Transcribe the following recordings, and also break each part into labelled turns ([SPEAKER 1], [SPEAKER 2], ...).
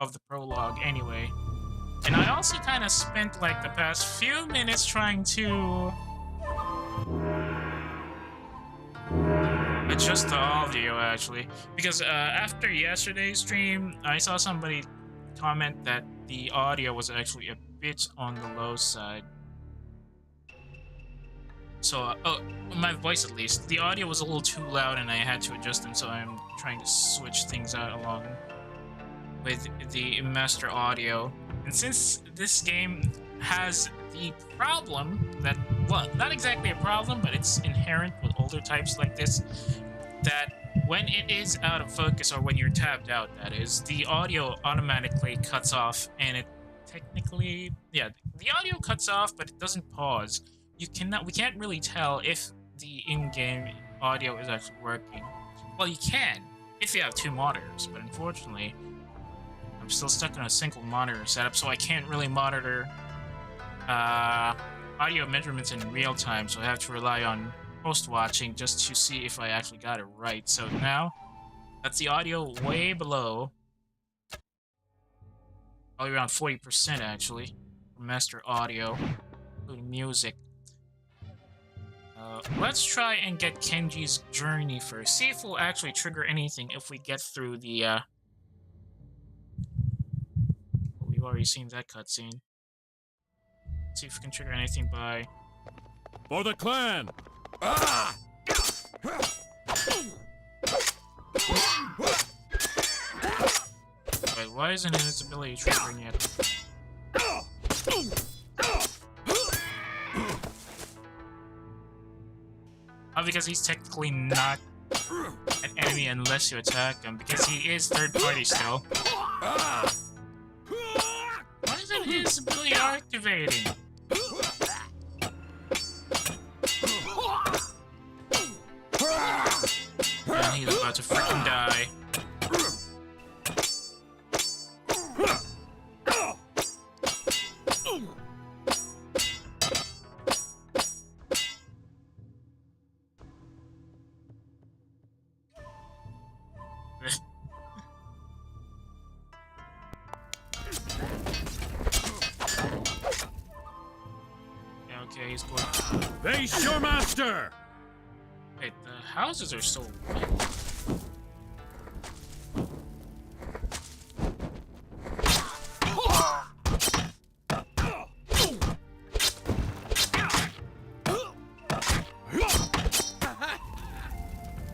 [SPEAKER 1] of the prologue anyway. And I also kind of spent like the past few minutes trying to adjust the audio actually, because after yesterday's stream, I saw somebody comment that the audio was actually a bit on the low side. So, my voice at least. The audio was a little too loud and I had to adjust them, so I'm trying to switch things out along with the master audio. And since this game has the problem that, well, not exactly a problem, but it's inherent with older types like this, that when it is out of focus, or when you're tabbed out, that is, the audio automatically cuts off, and it technically, yeah, the audio cuts off, but it doesn't pause. We can't really tell if the in-game audio is actually working. Well, you can, if you have two monitors, but unfortunately, I'm still stuck in a single monitor setup, so I can't really monitor audio measurements in real time, so I have to rely on post-watching just to see if I actually got it right. So now, that's the audio way below, probably around 40% actually, for master audio, including music. Let's try and get Kenji's journey first. See if we'll actually trigger anything if we get through the, we've already seen that cutscene. See if we can trigger anything by...
[SPEAKER 2] For the clan!
[SPEAKER 1] Ah! Wait, why isn't his ability triggering yet? Oh, because he's technically not an enemy unless you attack him, because he is third party still. Why isn't his ability activating? And he's about to freaking die. Okay, he's going.
[SPEAKER 2] Face your master!
[SPEAKER 1] Wait, the houses are so white.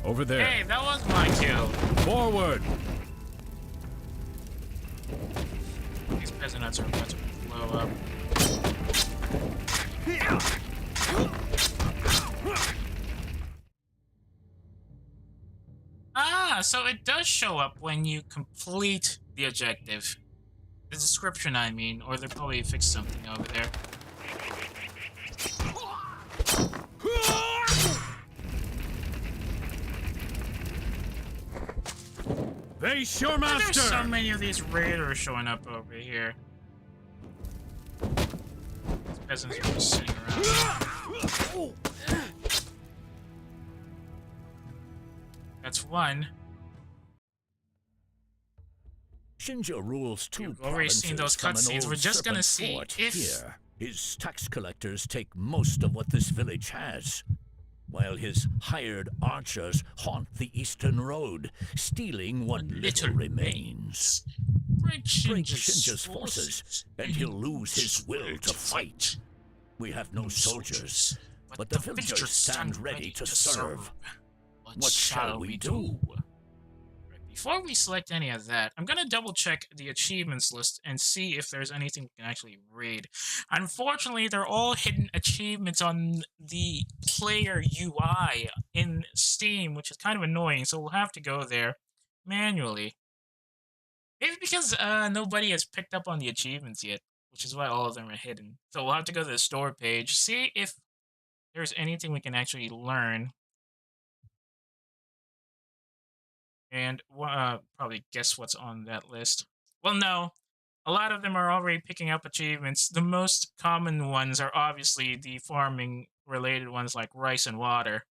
[SPEAKER 2] Over there.
[SPEAKER 1] Hey, that was my kill.
[SPEAKER 2] Forward!
[SPEAKER 1] These peasants are about to blow up. Ah, so it does show up when you complete the objective. The description, I mean, or they probably fixed something over there.
[SPEAKER 2] Face your master!
[SPEAKER 1] There's so many of these raiders showing up over here. These peasants are just sitting around. That's one.
[SPEAKER 3] Shinja rules two
[SPEAKER 1] You've already seen those cutscenes. We're just gonna see if...
[SPEAKER 3] Here, his tax collectors take most of what this village has, while his hired archers haunt the eastern road, stealing what little remains.
[SPEAKER 1] Break
[SPEAKER 3] Shinja's forces, and he'll lose his will to fight. We have no soldiers, but the villagers stand ready to serve. What shall we do?
[SPEAKER 1] Before we select any of that, I'm going to double check the achievements list and see if there's anything we can actually read. Unfortunately, they're all hidden achievements on the player UI in Steam, which is kind of annoying, so we'll have to go there manually. Maybe because nobody has picked up on the achievements yet, which is why all of them are hidden. So we'll have to go to the store page, see if there's anything we can actually learn. And probably guess what's on that list. Well, no. A lot of them are already picking up achievements. The most common ones are obviously the farming-related ones like rice and water.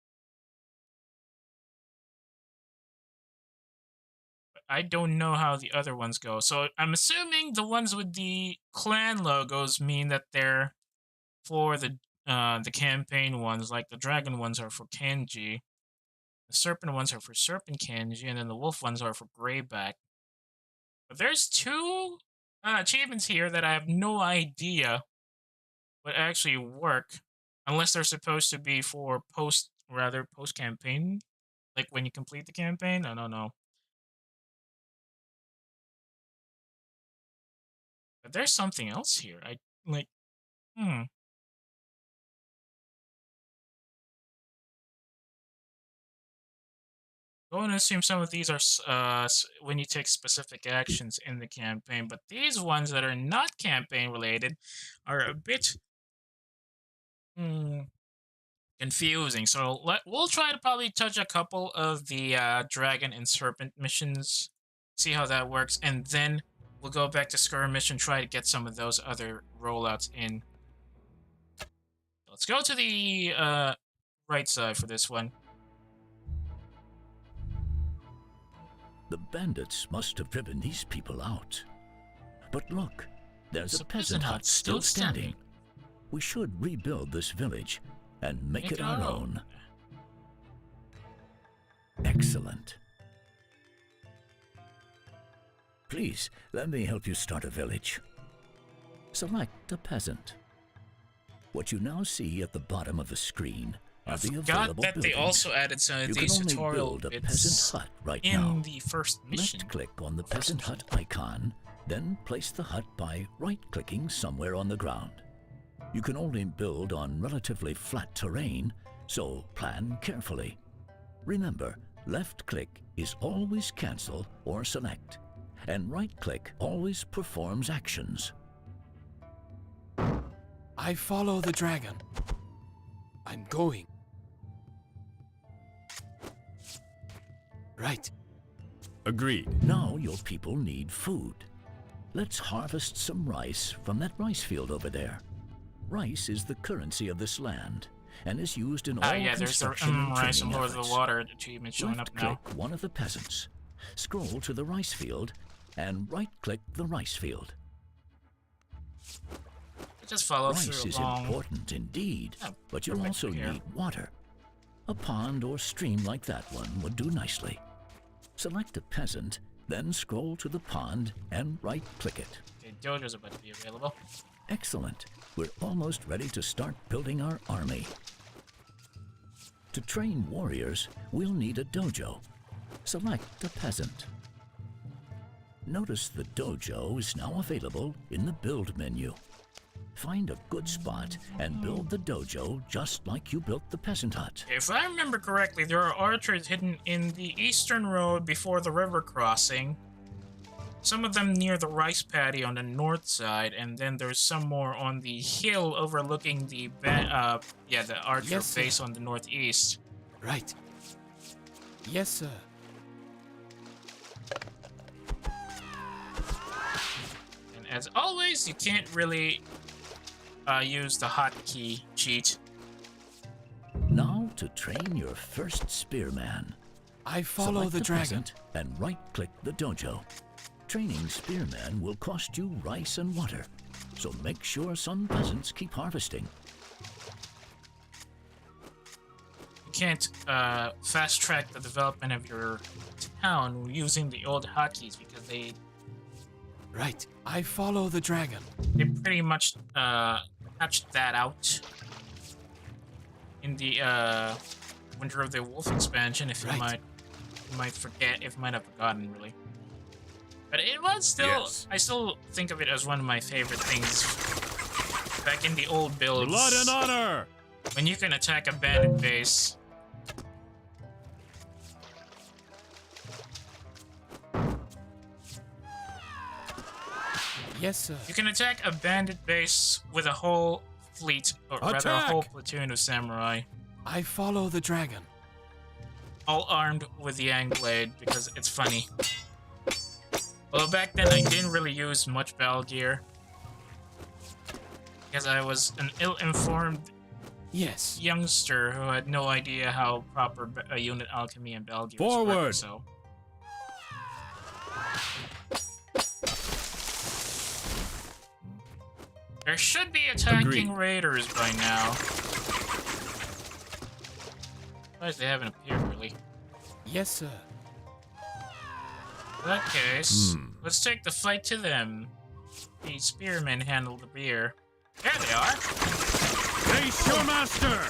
[SPEAKER 1] I don't know how the other ones go. So I'm assuming the ones with the clan logos mean that they're for the campaign ones, like the dragon ones are for Kanji, the serpent ones are for serpent Kanji, and then the wolf ones are for grayback. But there's two achievements here that I have no idea would actually work, unless they're supposed to be for post campaign, like when you complete the campaign. I don't know. But there's something else here. I like. Going to assume some of these are when you take specific actions in the campaign, but these ones that are not campaign related are a bit confusing. So we'll try to probably touch a couple of the dragon and serpent missions, see how that works, and then we'll go back to skirmish and try to get some of those other rollouts in. Let's go to the right side for this one.
[SPEAKER 3] The bandits must have driven these people out. But look, there's a peasant hut still standing. We should rebuild this village and make it our own. Excellent. Please, let me help you start a village. Select a peasant. What you now see at the bottom of the screen are the available
[SPEAKER 1] that
[SPEAKER 3] buildings.
[SPEAKER 1] They also added some of these tutorial
[SPEAKER 3] build a
[SPEAKER 1] bits
[SPEAKER 3] peasant hut right
[SPEAKER 1] in
[SPEAKER 3] now.
[SPEAKER 1] the first mission.
[SPEAKER 3] Left-click on the peasant hut icon, then place the hut by right-clicking somewhere on the ground. You can only build on relatively flat terrain, so plan carefully. Remember, left-click is always cancel or select, and right-click always performs actions.
[SPEAKER 4] I follow the dragon. I'm going. Right.
[SPEAKER 2] Agreed.
[SPEAKER 3] Now your people need food. Let's harvest some rice from that rice field over there. Rice is the currency of this land and is used in all
[SPEAKER 1] there's the
[SPEAKER 3] construction and
[SPEAKER 1] rice and
[SPEAKER 3] training
[SPEAKER 1] Lord of the
[SPEAKER 3] efforts.
[SPEAKER 1] Water achievement showing up now.
[SPEAKER 3] Left-click one of the peasants, scroll to the rice field, and right-click the rice field.
[SPEAKER 1] Just follow
[SPEAKER 3] Rice
[SPEAKER 1] through
[SPEAKER 3] is
[SPEAKER 1] along.
[SPEAKER 3] important indeed,
[SPEAKER 1] Yeah,
[SPEAKER 3] but you'll
[SPEAKER 1] perfect
[SPEAKER 3] also
[SPEAKER 1] here.
[SPEAKER 3] need water. A pond or stream like that one would do nicely. Select a peasant, then scroll to the pond and right-click it.
[SPEAKER 1] Okay, Dojo's about to be available.
[SPEAKER 3] Excellent. We're almost ready to start building our army. To train warriors, we'll need a dojo. Select a peasant. Notice the dojo is now available in the build menu. Find a good spot and build the dojo just like you built the peasant hut.
[SPEAKER 1] If I remember correctly, there are archers hidden in the eastern road before the river crossing. Some of them near the rice paddy on the north side, and then there's some more on the hill overlooking the the archer
[SPEAKER 4] Yes, sir.
[SPEAKER 1] base on the northeast.
[SPEAKER 4] Right. Yes, sir.
[SPEAKER 1] And as always, you can't really use the hotkey cheat.
[SPEAKER 3] Now to train your first spearman.
[SPEAKER 4] I follow
[SPEAKER 3] Select
[SPEAKER 4] the dragon.
[SPEAKER 3] peasant and right-click the dojo. Training spearmen will cost you rice and water, so make sure some peasants keep harvesting.
[SPEAKER 1] You can't fast-track the development of your town using the old hotkeys because they
[SPEAKER 4] Right. I follow the dragon.
[SPEAKER 1] pretty much patched that out in the Winter of the Wolf expansion. If
[SPEAKER 4] Right.
[SPEAKER 1] you might forget, if you might have forgotten, really. But it was still,
[SPEAKER 2] Yes.
[SPEAKER 1] I still think of it as one of my favorite things. Back in the old builds,
[SPEAKER 2] Blood and honor!
[SPEAKER 1] when you can attack a bandit base.
[SPEAKER 4] Yes, sir.
[SPEAKER 1] You can attack a bandit base with a whole fleet, or rather a whole
[SPEAKER 2] Attack!
[SPEAKER 1] platoon of samurai,
[SPEAKER 4] I follow the dragon.
[SPEAKER 1] all armed with the Yang Blade because it's funny. Although back then I didn't really use much battle gear because I was an ill-informed
[SPEAKER 4] Yes.
[SPEAKER 1] youngster who had no idea how proper unit alchemy and battle gear
[SPEAKER 2] Forward!
[SPEAKER 1] work, so There should be attacking
[SPEAKER 2] Agreed.
[SPEAKER 1] raiders by now. Surprised they haven't appeared, really.
[SPEAKER 4] Yes, sir.
[SPEAKER 1] In that case, let's take the fight to them. The spearmen handle the rear. There they are.
[SPEAKER 2] Face your master!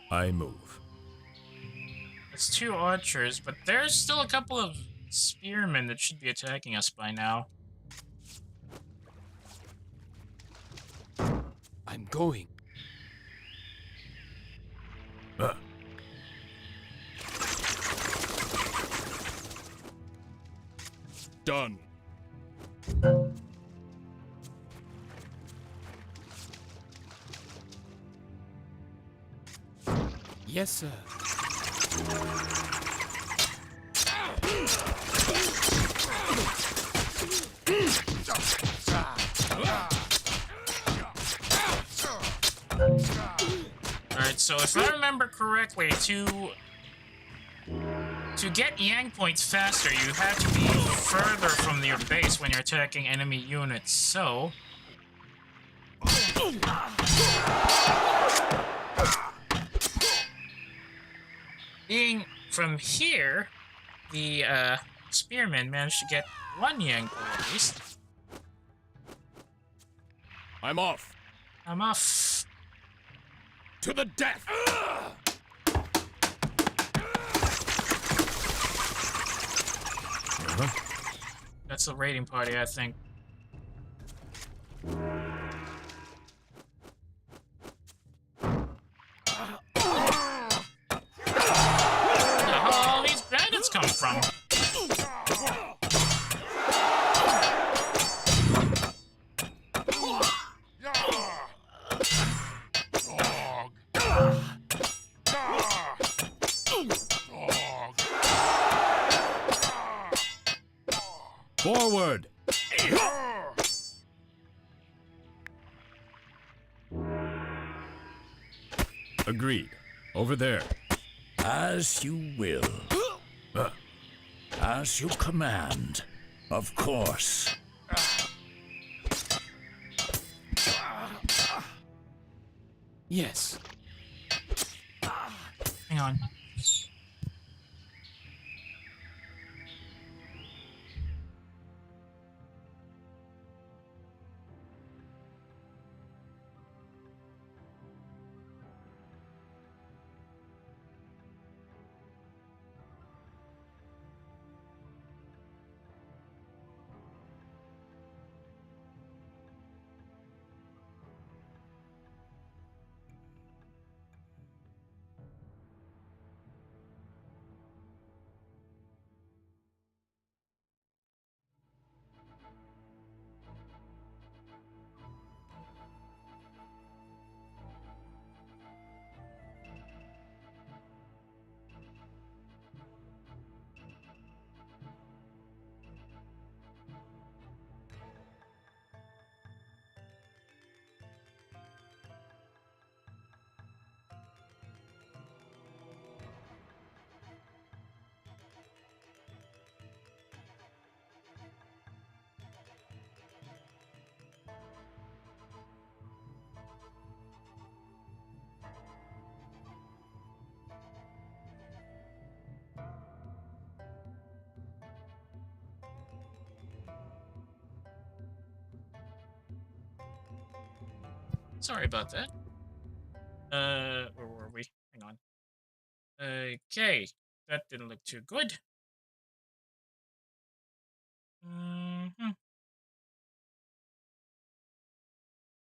[SPEAKER 2] I move.
[SPEAKER 1] It's 2 archers, but there's still a couple of spearmen that should be attacking us by now.
[SPEAKER 4] I'm going.
[SPEAKER 2] Done.
[SPEAKER 4] Yes, sir.
[SPEAKER 1] Alright, so if I remember correctly, to get Yang points faster, you have to be further from your base when you're attacking enemy units, so... Being from here, the spearmen managed to get 1 Yang point at least.
[SPEAKER 2] I'm off.
[SPEAKER 1] I'm off.
[SPEAKER 2] To the death!
[SPEAKER 1] That's the raiding party, I think. Where the hell all these bandits come from?
[SPEAKER 2] Forward! Agreed. Over there.
[SPEAKER 3] As you will. As you command. Of course.
[SPEAKER 4] Yes.
[SPEAKER 1] Hang on. Sorry about that. Where were we? Hang on. Okay. That didn't look too good.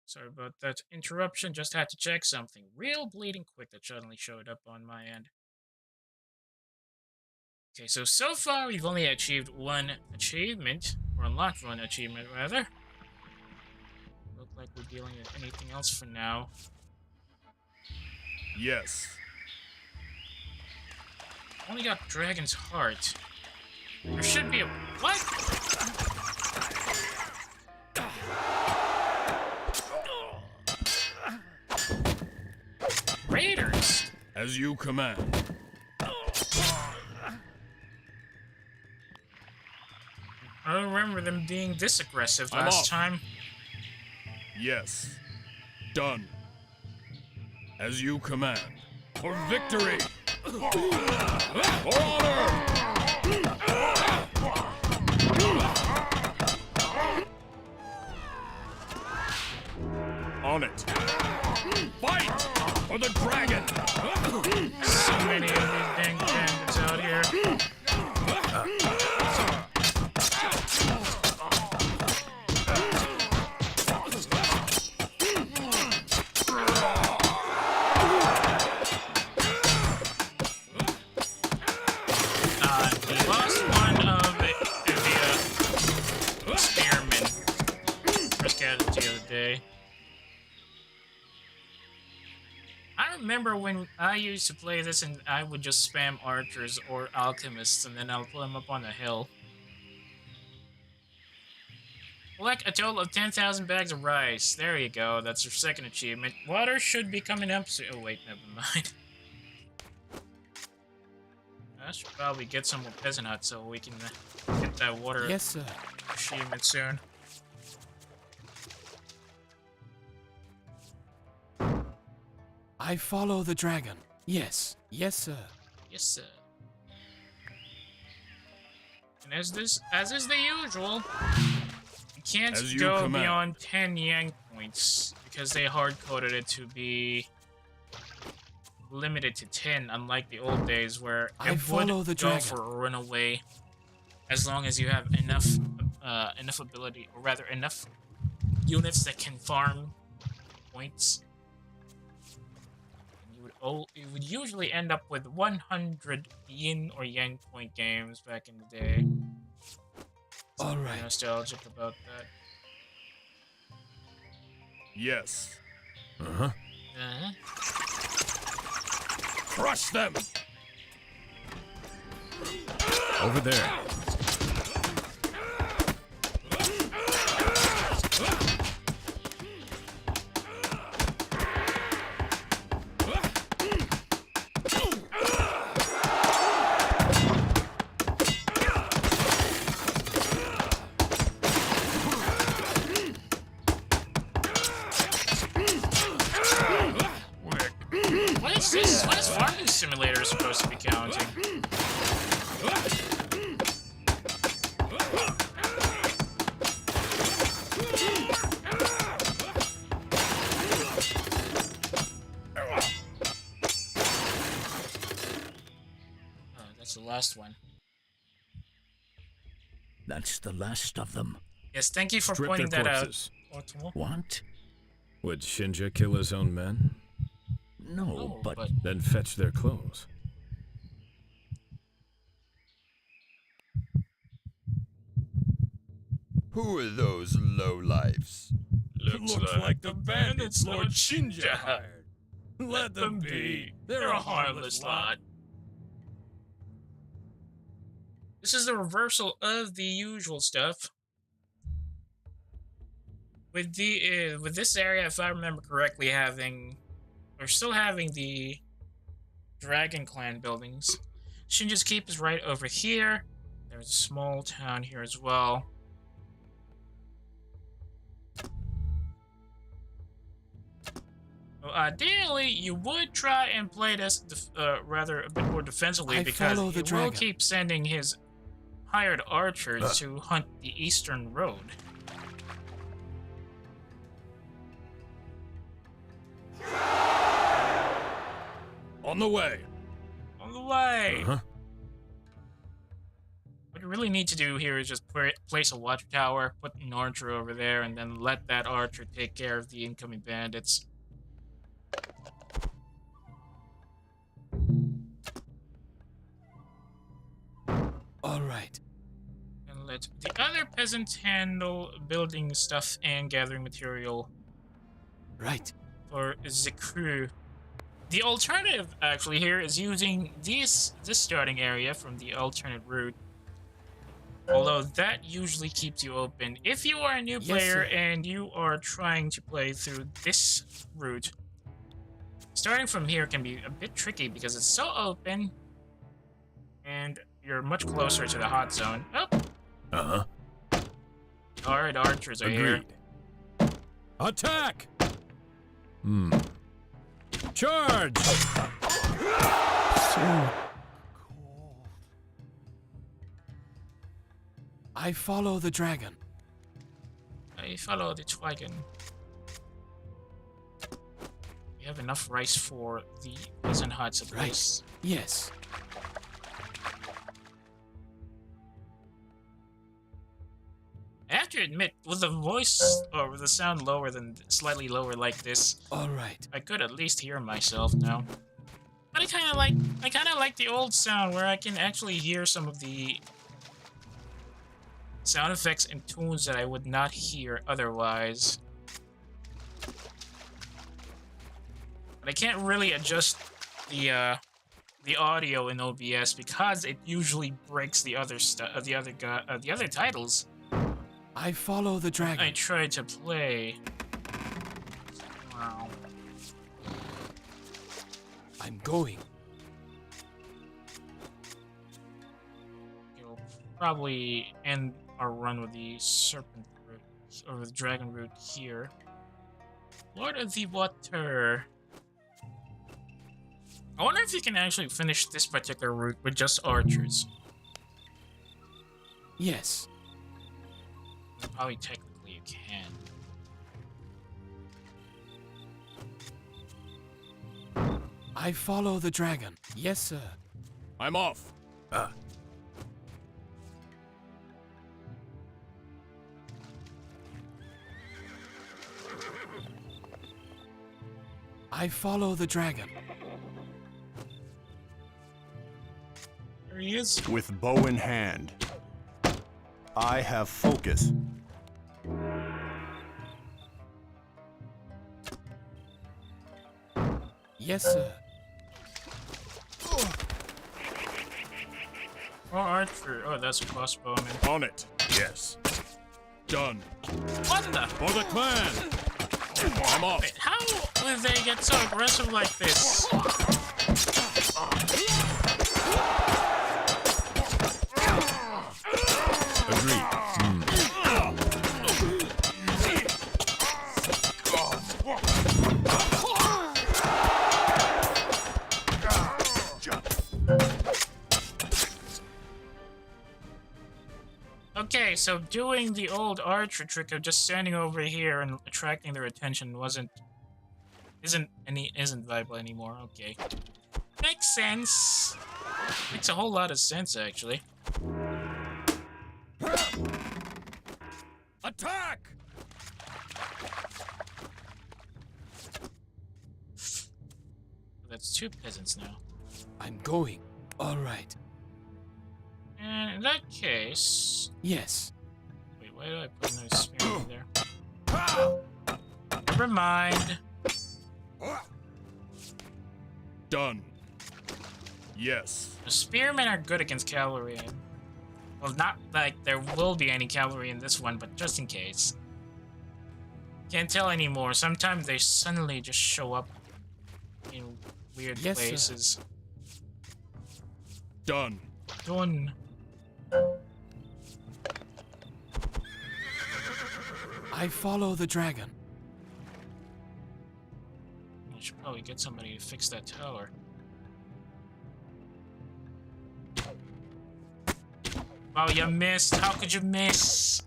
[SPEAKER 1] Sorry about that interruption. Just had to check something real bleeding quick that suddenly showed up on my end. Okay, so far we've only achieved 1 achievement, or unlocked 1 achievement rather. Look like we're dealing with anything else for now.
[SPEAKER 2] Yes.
[SPEAKER 1] Only got Dragon's Heart. There should be a... What? Raiders!
[SPEAKER 2] As you command.
[SPEAKER 1] I don't remember them being this aggressive
[SPEAKER 2] I'm
[SPEAKER 1] last
[SPEAKER 2] off.
[SPEAKER 1] time.
[SPEAKER 2] Yes. Done. As you command. For victory! For honor! On it. Fight! For the dragon!
[SPEAKER 1] So many of these dang bandits out here. We lost one of the spearmen. First casualty of the day. I remember when I used to play this and I would just spam archers or alchemists and then I'll put them up on the hill. Collect a total of 10,000 bags of rice. There you go. That's your second achievement. Water should be coming up soon. Oh wait, never mind. I should probably get some more peasant huts so we can get that water
[SPEAKER 4] Yes, sir.
[SPEAKER 1] achievement soon.
[SPEAKER 4] I follow the dragon. Yes. Yes, sir.
[SPEAKER 1] Yes, sir. And as is the usual, you can't
[SPEAKER 2] As you
[SPEAKER 1] go
[SPEAKER 2] command.
[SPEAKER 1] beyond 10 yang points because they hard-coded it to be limited to 10, unlike the old days where
[SPEAKER 4] I
[SPEAKER 1] it
[SPEAKER 4] follow
[SPEAKER 1] would
[SPEAKER 4] the
[SPEAKER 1] go
[SPEAKER 4] dragon.
[SPEAKER 1] for a runaway as long as you have enough ability, or rather enough units that can farm points. You would usually end up with 100 yin or yang point games back in the day. So I'm
[SPEAKER 4] Alright.
[SPEAKER 1] nostalgic about that.
[SPEAKER 2] Yes.
[SPEAKER 3] Uh-huh.
[SPEAKER 1] Uh-huh.
[SPEAKER 2] Crush them! Over there.
[SPEAKER 1] What is this? What is Farming Simulator supposed to be counting? Oh, that's the last one.
[SPEAKER 3] That's the last of them.
[SPEAKER 1] Yes, thank you for
[SPEAKER 2] Strip
[SPEAKER 1] pointing
[SPEAKER 2] their
[SPEAKER 1] that
[SPEAKER 2] corpses.
[SPEAKER 1] out. Otto.
[SPEAKER 3] What?
[SPEAKER 2] Would Shinja kill his own men?
[SPEAKER 3] No,
[SPEAKER 1] No,
[SPEAKER 3] but
[SPEAKER 2] Then fetch their clothes.
[SPEAKER 5] Who are those lowlifes?
[SPEAKER 1] Looks like the bandits Lord Shinja hired. Let them be. They're a harmless lot. This is the reversal of the usual stuff. With this area, if I remember correctly, still having the Dragon Clan buildings. Shinja's Keep is right over here. There's a small town here as well. Well, ideally, you would try and play this rather a bit more defensively
[SPEAKER 4] I
[SPEAKER 1] because
[SPEAKER 4] follow
[SPEAKER 1] he
[SPEAKER 4] the
[SPEAKER 1] will
[SPEAKER 4] dragon.
[SPEAKER 1] keep sending his hired archers to hunt the Eastern Road.
[SPEAKER 2] On the way.
[SPEAKER 1] On the way!
[SPEAKER 3] uh-huh.
[SPEAKER 1] What you really need to do here is just place a watch tower, put an archer over there, and then let that archer take care of the incoming bandits.
[SPEAKER 4] Alright.
[SPEAKER 1] And let the other peasants handle building stuff and gathering material
[SPEAKER 4] Right.
[SPEAKER 1] for the crew. The alternative, actually, here is using this starting area from the alternate route. Although that usually keeps you open. If you are a new
[SPEAKER 4] Yes,
[SPEAKER 1] player
[SPEAKER 4] sir.
[SPEAKER 1] and you are trying to play through this route, starting from here can be a bit tricky because it's so open and you're much closer to the hot zone. Oh,
[SPEAKER 3] Uh-huh.
[SPEAKER 1] Alright, archers are here.
[SPEAKER 2] Agreed. Attack! Charge!
[SPEAKER 4] I follow the dragon.
[SPEAKER 1] I follow the dragon. We have enough rice for the peasant huts at least.
[SPEAKER 4] Yes.
[SPEAKER 1] I have to admit, with the voice or with the sound lower than slightly lower like this,
[SPEAKER 4] All right.
[SPEAKER 1] I could at least hear myself now. But I kind of like the old sound where I can actually hear some of the sound effects and tunes that I would not hear otherwise. But I can't really adjust the audio in OBS because it usually breaks the other the other titles
[SPEAKER 4] I follow the dragon.
[SPEAKER 1] I tried to play. Wow.
[SPEAKER 4] I'm going.
[SPEAKER 1] You'll probably end our run with the serpent route or the dragon route here. Lord of the Water. I wonder if you can actually finish this particular route with just archers.
[SPEAKER 4] Yes.
[SPEAKER 1] Probably technically you can.
[SPEAKER 4] I follow the dragon. Yes, sir.
[SPEAKER 2] I'm off.
[SPEAKER 4] I follow the dragon.
[SPEAKER 1] There he is.
[SPEAKER 6] With bow in hand, I have focus.
[SPEAKER 4] Yes, sir.
[SPEAKER 1] Oh, archer. Oh, that's a crossbowman.
[SPEAKER 2] On it. Yes. Done.
[SPEAKER 1] What the?
[SPEAKER 2] For the clan! I'm off.
[SPEAKER 1] Wait, how did they get so aggressive like this?
[SPEAKER 2] Agreed.
[SPEAKER 1] Okay, so doing the old archer trick of just standing over here and attracting their attention isn't viable anymore. Okay. Makes sense. Makes a whole lot of sense actually.
[SPEAKER 2] Attack!
[SPEAKER 1] That's 2 peasants now.
[SPEAKER 4] I'm going. All right.
[SPEAKER 1] And in that case...
[SPEAKER 4] Yes.
[SPEAKER 1] Wait, why did I put another spear in there? Never mind.
[SPEAKER 2] Done. Yes.
[SPEAKER 1] The spearmen are good against cavalry. Well, not like there will be any cavalry in this one, but just in case. Can't tell anymore. Sometimes they suddenly just show up in weird
[SPEAKER 4] Yes, sir.
[SPEAKER 1] places.
[SPEAKER 2] Done.
[SPEAKER 1] Done.
[SPEAKER 4] I follow the dragon.
[SPEAKER 1] I should probably get somebody to fix that tower. Oh, you missed. How could you miss?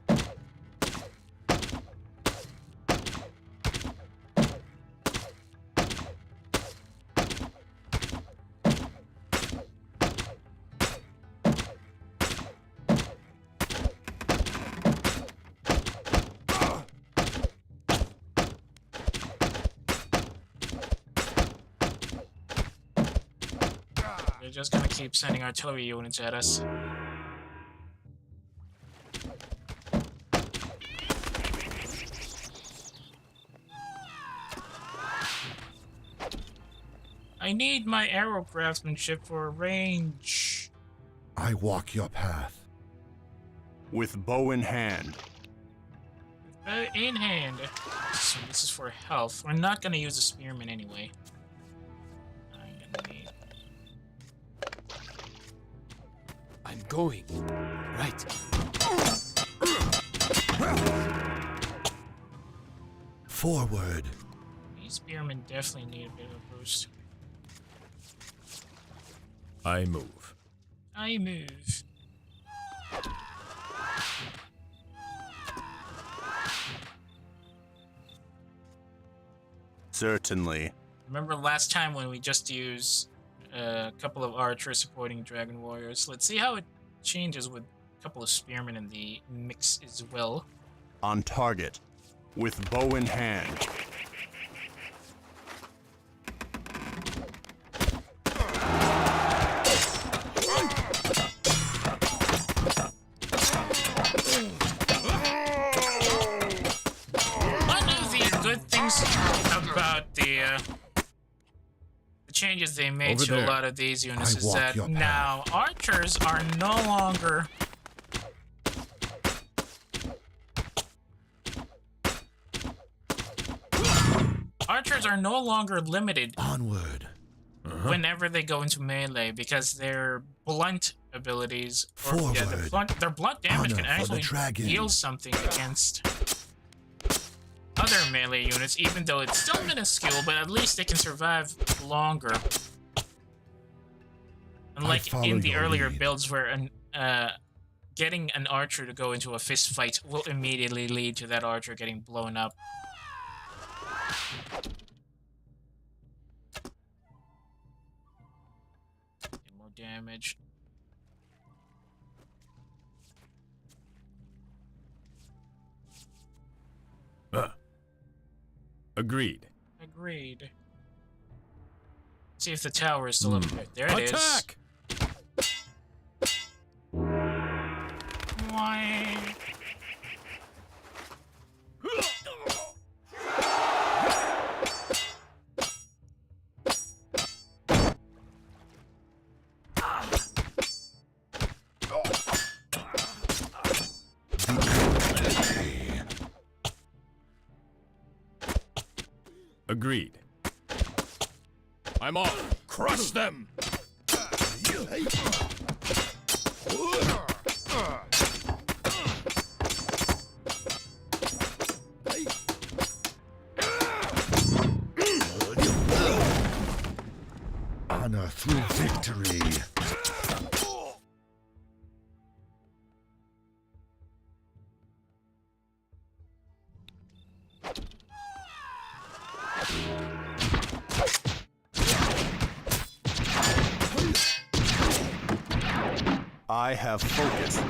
[SPEAKER 1] They're just gonna keep sending artillery units at us. I need my arrow craftsmanship for range.
[SPEAKER 6] I walk your path. With bow in hand,
[SPEAKER 1] In hand. So this is for health. We're not gonna use the spearman anyway. I'm gonna need...
[SPEAKER 4] I'm going. Right.
[SPEAKER 6] Forward.
[SPEAKER 1] These spearmen definitely need a bit of a boost.
[SPEAKER 2] I move.
[SPEAKER 1] I move.
[SPEAKER 6] Certainly.
[SPEAKER 1] Remember last time when we just used a couple of archers supporting dragon warriors? Let's see how it changes with a couple of spearmen in the mix as well.
[SPEAKER 6] On target. With bow in hand.
[SPEAKER 1] One of the good things about the changes they made
[SPEAKER 2] Over
[SPEAKER 1] to
[SPEAKER 2] there.
[SPEAKER 1] a lot of these units
[SPEAKER 6] I
[SPEAKER 1] is
[SPEAKER 6] walk
[SPEAKER 1] that
[SPEAKER 6] your path.
[SPEAKER 1] now archers are no longer limited
[SPEAKER 6] Onward.
[SPEAKER 1] whenever they go into melee because their blunt abilities,
[SPEAKER 6] Forward.
[SPEAKER 1] their blunt damage
[SPEAKER 6] Honor
[SPEAKER 1] can
[SPEAKER 6] for the
[SPEAKER 1] actually
[SPEAKER 6] dragon.
[SPEAKER 1] deal something against other melee units, even though it's still minuscule, but at least they can survive longer. Unlike
[SPEAKER 6] follow
[SPEAKER 1] in the
[SPEAKER 6] your
[SPEAKER 1] earlier
[SPEAKER 6] lead.
[SPEAKER 1] builds where getting an archer to go into a fist fight will immediately lead to that archer getting blown up. Get more damage.
[SPEAKER 2] Agreed.
[SPEAKER 1] Agreed. See if the tower is still up there. There it is.
[SPEAKER 2] Attack!
[SPEAKER 1] Why?
[SPEAKER 2] Agreed. I'm off. Crush them!
[SPEAKER 6] Honor through victory. I have focus.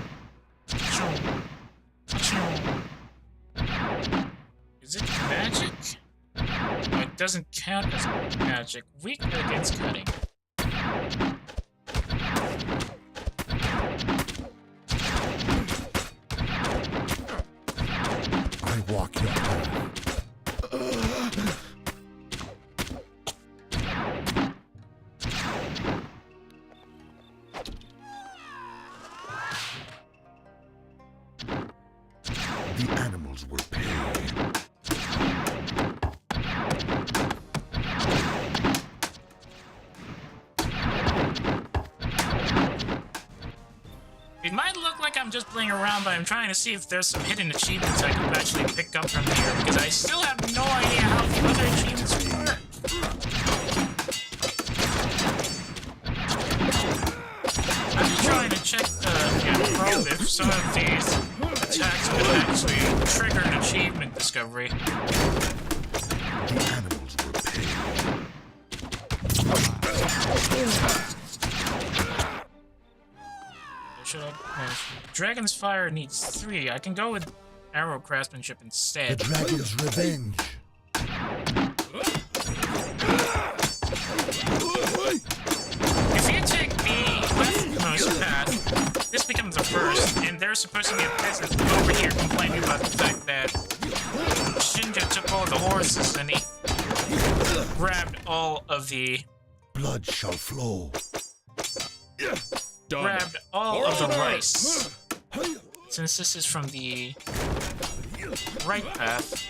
[SPEAKER 1] Is it magic? No, it doesn't count as magic. Weak against cutting.
[SPEAKER 6] I walk your path. The animals will pay.
[SPEAKER 1] It might look like I'm just playing around, but I'm trying to see if there's some hidden achievements I could actually pick up from here, because I still have no idea how the other achievements work. I'm just trying to check probe if some of these attacks will actually trigger an achievement discovery.
[SPEAKER 6] The animals will pay.
[SPEAKER 1] Should I? No. Dragon's Fire needs 3. I can go with Arrow Craftsmanship
[SPEAKER 6] The
[SPEAKER 1] instead.
[SPEAKER 6] dragon's revenge.
[SPEAKER 1] If you take the leftmost path, this becomes the first, and there's supposed to be a peasant over here complaining about the fact that Shinja took all the horses and he grabbed all of the
[SPEAKER 6] Blood shall flow.
[SPEAKER 2] Done.
[SPEAKER 1] grabbed all of the rice. Since this is from the right path,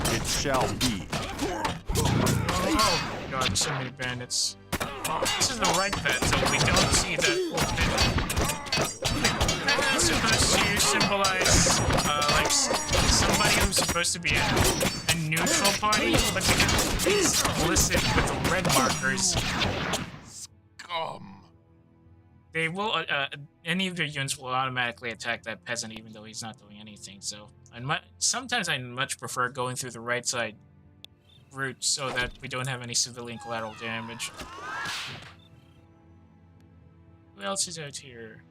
[SPEAKER 6] It shall be.
[SPEAKER 1] oh god, so many bandits. This is the right pet, so we don't see that full pivot. It's supposed to symbolize, like, somebody who's supposed to be a neutral party, but because it's listed with the red markers,
[SPEAKER 5] Scum.
[SPEAKER 1] they will, any of their units will automatically attack that peasant even though he's not doing anything, so... sometimes I much prefer going through the right side route so that we don't have any civilian collateral damage. Who else is out here?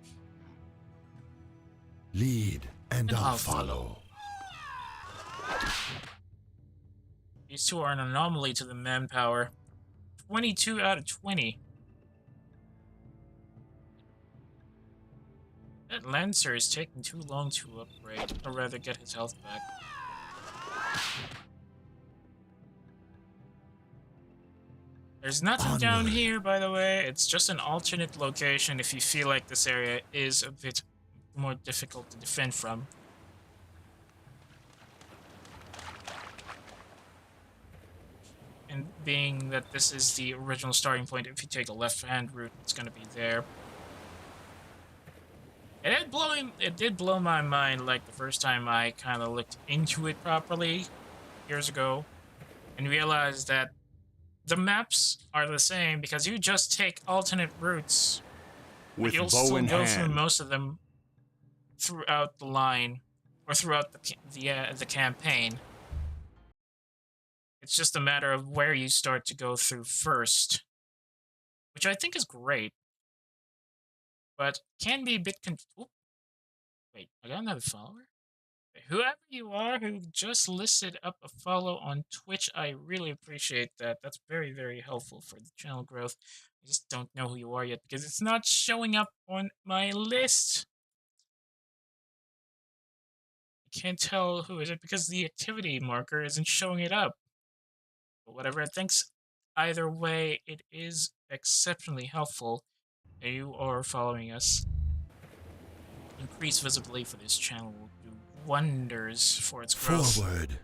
[SPEAKER 6] Lead, and I'll follow.
[SPEAKER 1] These two are an anomaly to the manpower. 22 out of 20. That Lancer is taking too long to upgrade, or rather get his health back. There's nothing down here, by the way. It's just an alternate location if you feel like this area is a bit more difficult to defend from. And being that this is the original starting point, if you take the left-hand route, it's going to be there. It did blow my mind, like, the first time I kind of looked into it properly years ago and realized that the maps are the same because you just take alternate routes.
[SPEAKER 6] With
[SPEAKER 1] you'll
[SPEAKER 6] bow
[SPEAKER 1] still
[SPEAKER 6] in
[SPEAKER 1] go
[SPEAKER 6] hand.
[SPEAKER 1] through most of them throughout the line or throughout the campaign. It's just a matter of where you start to go through first, which I think is great, but can be a bit Wait, I got another follower? Whoever you are who just listed up a follow on Twitch, I really appreciate that. That's very, very helpful for the channel growth. I just don't know who you are yet because it's not showing up on my list. I can't tell who is it because the activity marker isn't showing it up. But whatever it thinks, either way, it is exceptionally helpful. And you are following us. Increased visibility for this channel will do wonders for its growth.
[SPEAKER 6] Forward.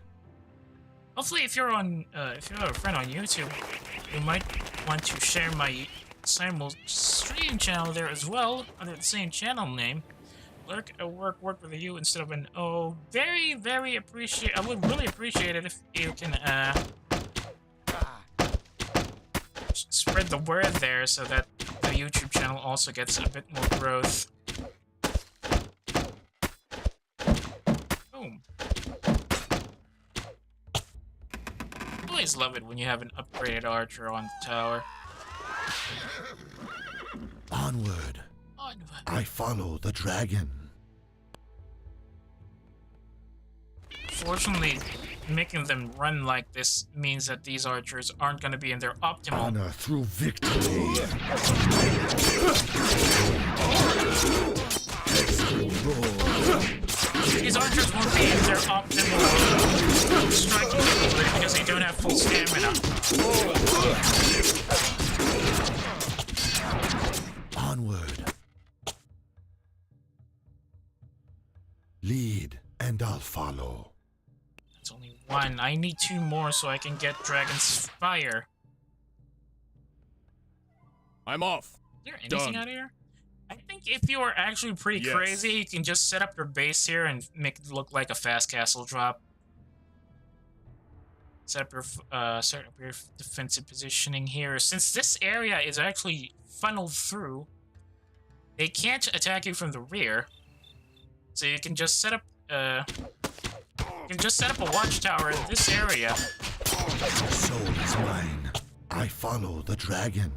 [SPEAKER 1] Hopefully, if you're a friend on YouTube, you might want to share my stream channel there as well under the same channel name. Lurk at work with a U instead of an O. Very, very appreciate. I would really appreciate it if you can spread the word there so that the YouTube channel also gets a bit more growth. Boom. Always love it when you have an upgraded archer on the tower.
[SPEAKER 6] Onward. I follow the dragon.
[SPEAKER 1] Fortunately, making them run like this means that these archers aren't going to be in their optimal.
[SPEAKER 6] Honor through victory.
[SPEAKER 1] These archers won't be in their optimal striking ability because they don't have full stamina.
[SPEAKER 6] Onward. Lead, and I'll follow.
[SPEAKER 1] That's only one. I need two more so I can get Dragon's Fire.
[SPEAKER 2] I'm off.
[SPEAKER 1] Is there anything
[SPEAKER 2] Done.
[SPEAKER 1] out here? I think if you are actually pretty
[SPEAKER 2] Yes.
[SPEAKER 1] crazy, you can just set up your base here and make it look like a fast castle drop. Set up your defensive positioning here. Since this area is actually funneled through, they can't attack you from the rear. So you can just set up a watchtower in this area.
[SPEAKER 6] Soul is mine. I follow the dragon.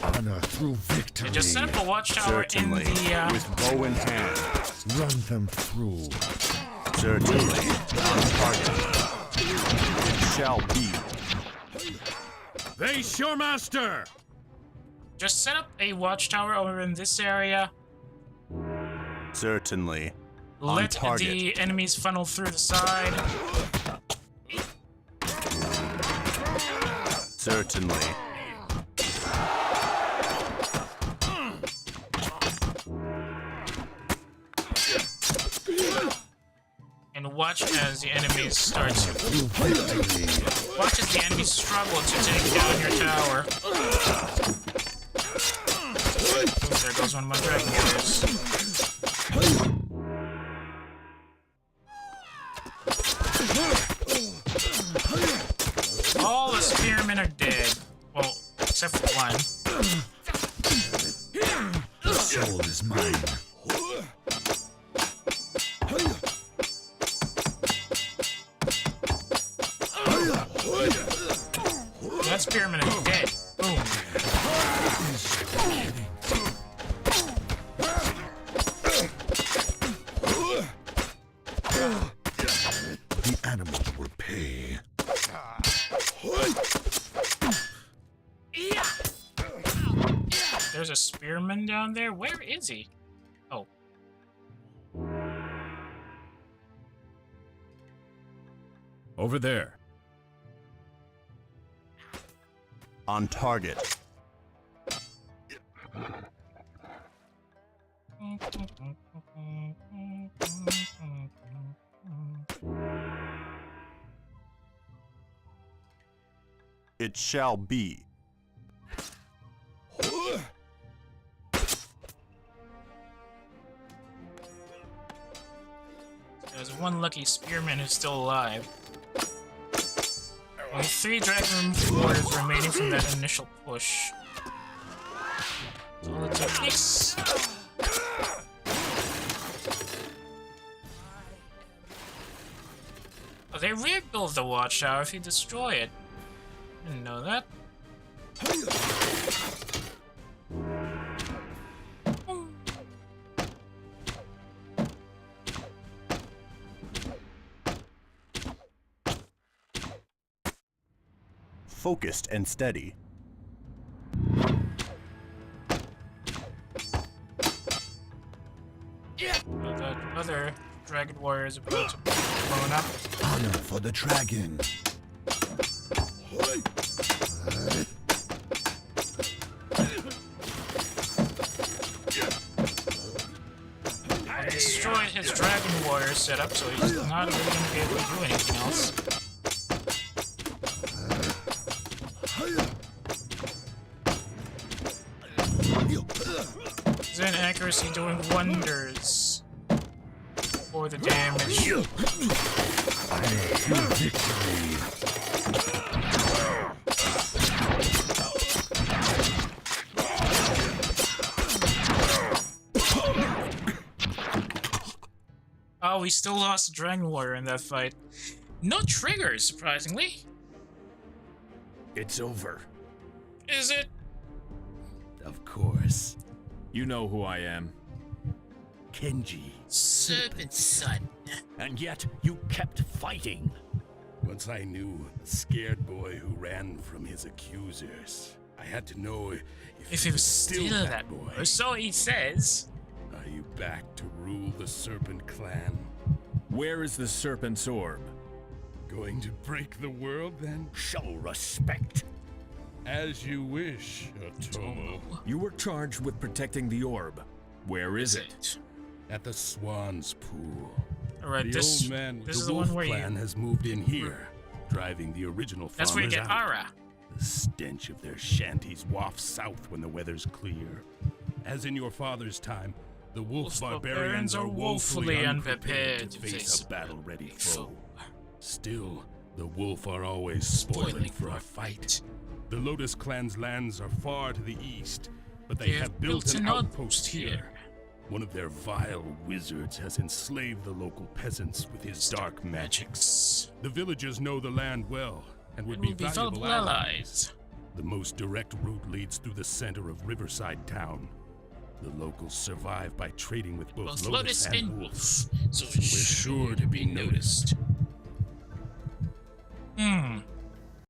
[SPEAKER 6] Honor through victory.
[SPEAKER 1] You just set up a watchtower
[SPEAKER 6] Certainly.
[SPEAKER 1] in the
[SPEAKER 6] With bow in hand. Run them through. Certainly. On target. It shall be.
[SPEAKER 2] Face your master!
[SPEAKER 1] just set up a watchtower over in this area.
[SPEAKER 6] Certainly.
[SPEAKER 1] Let the enemies funnel through the side.
[SPEAKER 6] Certainly.
[SPEAKER 1] And watch as the enemies start to... Watch as the enemies struggle to take down your tower. Oh, there goes one of my dragon warriors. All the spearmen are dead. Well, except for one.
[SPEAKER 6] The soul is mine.
[SPEAKER 1] That spearman is dead. Boom.
[SPEAKER 6] The animal will pay.
[SPEAKER 1] There's a spearman down there? Where is he? Oh.
[SPEAKER 2] Over there.
[SPEAKER 7] On target. It shall be.
[SPEAKER 1] There's one lucky spearman who's still alive. Only 3 dragon warriors remaining from that initial push. So let's do this. Oh, they rebuild the watchtower if you destroy it. Didn't know that.
[SPEAKER 7] Focused and steady.
[SPEAKER 1] Well, that other dragon warrior is about to be blown up.
[SPEAKER 6] Honor for the dragon.
[SPEAKER 1] I destroyed his dragon warrior setup, so he's not really going to be able to do anything else. Zen accuracy doing wonders for the damage.
[SPEAKER 6] I feel victory.
[SPEAKER 1] Oh, we still lost the dragon warrior in that fight. No triggers, surprisingly.
[SPEAKER 3] It's over.
[SPEAKER 1] Is it?
[SPEAKER 3] Of course.
[SPEAKER 2] You know who I am.
[SPEAKER 3] Kenji.
[SPEAKER 1] Serpent son.
[SPEAKER 3] And yet you kept fighting.
[SPEAKER 8] Once I knew the scared boy who ran from his accusers, I had to know
[SPEAKER 1] If he was still that boy. Or so he says.
[SPEAKER 8] Are you back to rule the Serpent Clan?
[SPEAKER 2] Where is the Serpent's Orb?
[SPEAKER 8] Going to break the world then?
[SPEAKER 3] Show respect.
[SPEAKER 8] As you wish, Otomo.
[SPEAKER 2] You were charged with protecting the orb. Where is it?
[SPEAKER 8] At the Swan's Pool.
[SPEAKER 1] Alright,
[SPEAKER 8] The
[SPEAKER 1] this
[SPEAKER 8] old man with
[SPEAKER 1] is
[SPEAKER 8] the
[SPEAKER 1] the
[SPEAKER 8] Wolf
[SPEAKER 1] one where
[SPEAKER 8] Clan
[SPEAKER 1] you...
[SPEAKER 8] has moved in here, driving the original farmers
[SPEAKER 1] That's where you get
[SPEAKER 8] out.
[SPEAKER 1] Ara.
[SPEAKER 8] The stench of their shanties wafts south when the weather's clear. As in your father's time, the wolf barbarians are woefully unprepared to face a battle-ready foe. Still, the wolf are always spoiling for a fight. The Lotus Clan's lands are far to the east, but they have built an outpost here. One of their vile wizards has enslaved the local peasants with his dark magics. The villagers know the land well and would be valuable allies. The most direct route leads through the center of Riverside Town. The locals survive by trading with both Lotus and Wolf, so we're sure to be noticed.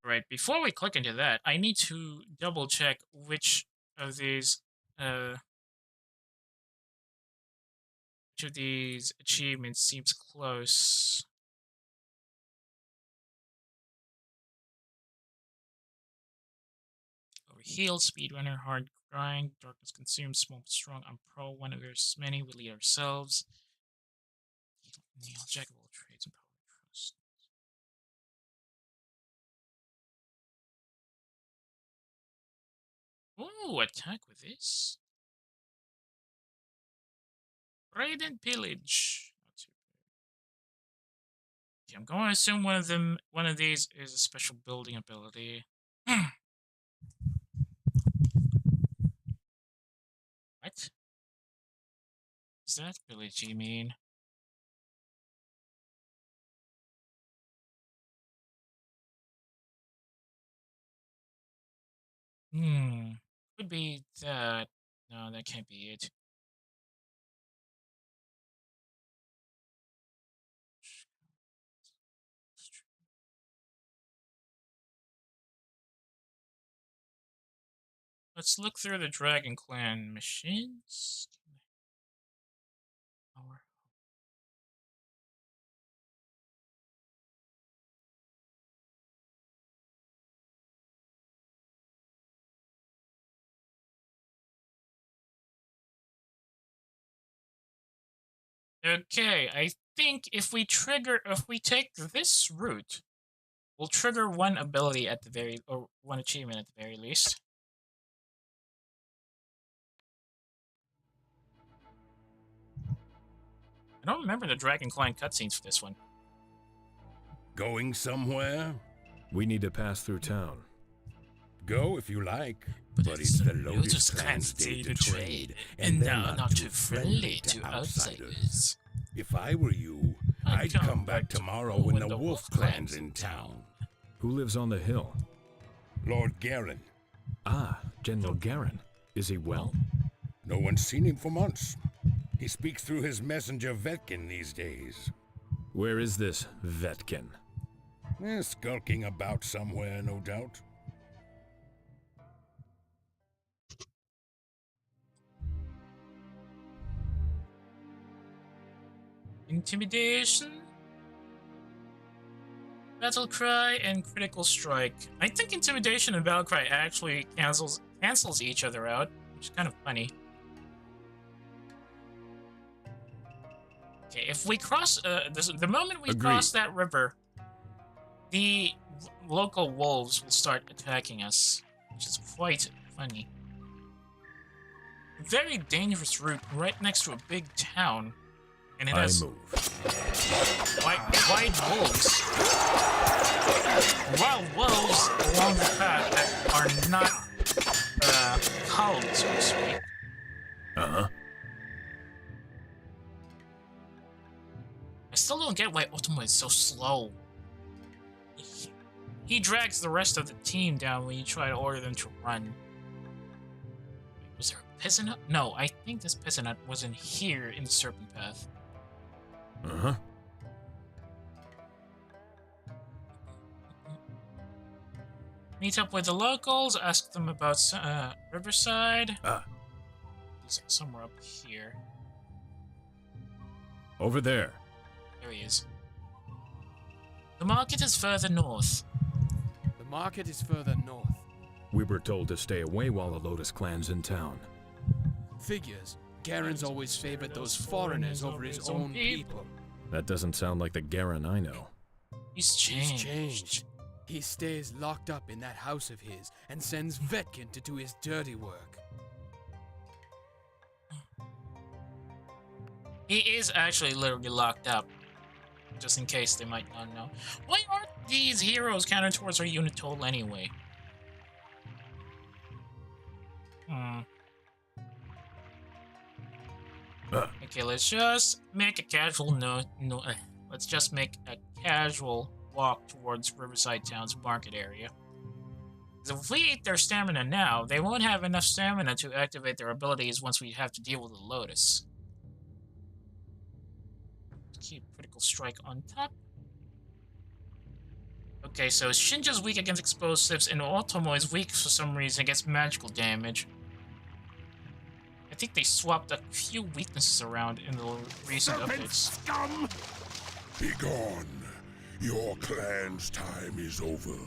[SPEAKER 1] Right, before we click into that, I need to double check which of these achievements seems close. Overheal, speedrunner, hard grind, darkness consumed, small but strong, I'm pro, one versus many, we lead ourselves. Neil, jack of all trades and power. Ooh, attack with this. Raid and pillage. Okay, I'm going to assume one of these is a special building ability. What? Is that village you mean? Could be that. No, that can't be it. Let's look through the Dragon Clan missions. Okay, I think if we take this route, we'll trigger one ability at the or one achievement at the very least. I don't remember the Dragon Clan cutscenes for this one.
[SPEAKER 8] Going somewhere?
[SPEAKER 2] We need to pass through town.
[SPEAKER 8] Go if you like.
[SPEAKER 1] But it's the Lotus Clan's day to trade, and they're not too friendly to outsiders.
[SPEAKER 8] If I were you, I'd come back tomorrow when the Wolf Clan's in town.
[SPEAKER 2] Who lives on the hill?
[SPEAKER 8] Lord Garen.
[SPEAKER 2] Ah, General Garen. Is he well?
[SPEAKER 8] No one's seen him for months. He speaks through his messenger Vetkin these days.
[SPEAKER 2] Where is this Vetkin?
[SPEAKER 8] Skulking about somewhere, no doubt.
[SPEAKER 1] Intimidation, Battle Cry, and Critical Strike. I think Intimidation and Battle Cry actually cancels each other out, which is kind of funny. Okay, if we cross, the moment we cross that river, the local wolves will start attacking us, which is quite funny. Very dangerous route right next to a big town. And it has wide wolves. Wild wolves along the path that are not cowed, so to speak.
[SPEAKER 2] Uh-huh.
[SPEAKER 1] I still don't get why Otomo is so slow. He drags the rest of the team down when you try to order them to run. Was there a peasant hut? No, I think this peasant hut was in here in the Serpent Path.
[SPEAKER 2] Uh-huh.
[SPEAKER 1] Meet up with the locals, ask them about Riverside. He's somewhere up here.
[SPEAKER 2] Over there.
[SPEAKER 1] There he is. The market is further north.
[SPEAKER 4] The market is further north.
[SPEAKER 2] We were told to stay away while the Lotus Clan's in town.
[SPEAKER 4] Figures. Garen's always favored those foreigners over his own people.
[SPEAKER 2] That doesn't sound like the Garen I know.
[SPEAKER 1] He's changed.
[SPEAKER 4] He stays locked up in that house of his and sends Vetkin to do his dirty work.
[SPEAKER 1] He is actually literally locked up. Just in case they might not know. Why aren't these heroes counted towards our unit total anyway? Okay, let's just make a casual let's just make a casual walk towards Riverside Town's market area. Because if we eat their stamina now, they won't have enough stamina to activate their abilities once we have to deal with the Lotus. Keep Critical Strike on top. Okay, so Shinja's weak against explosives, and Otomo is weak for some reason against magical damage. I think they swapped a few weaknesses around in the recent updates.
[SPEAKER 8] Scum! Be gone. Your clan's time is over.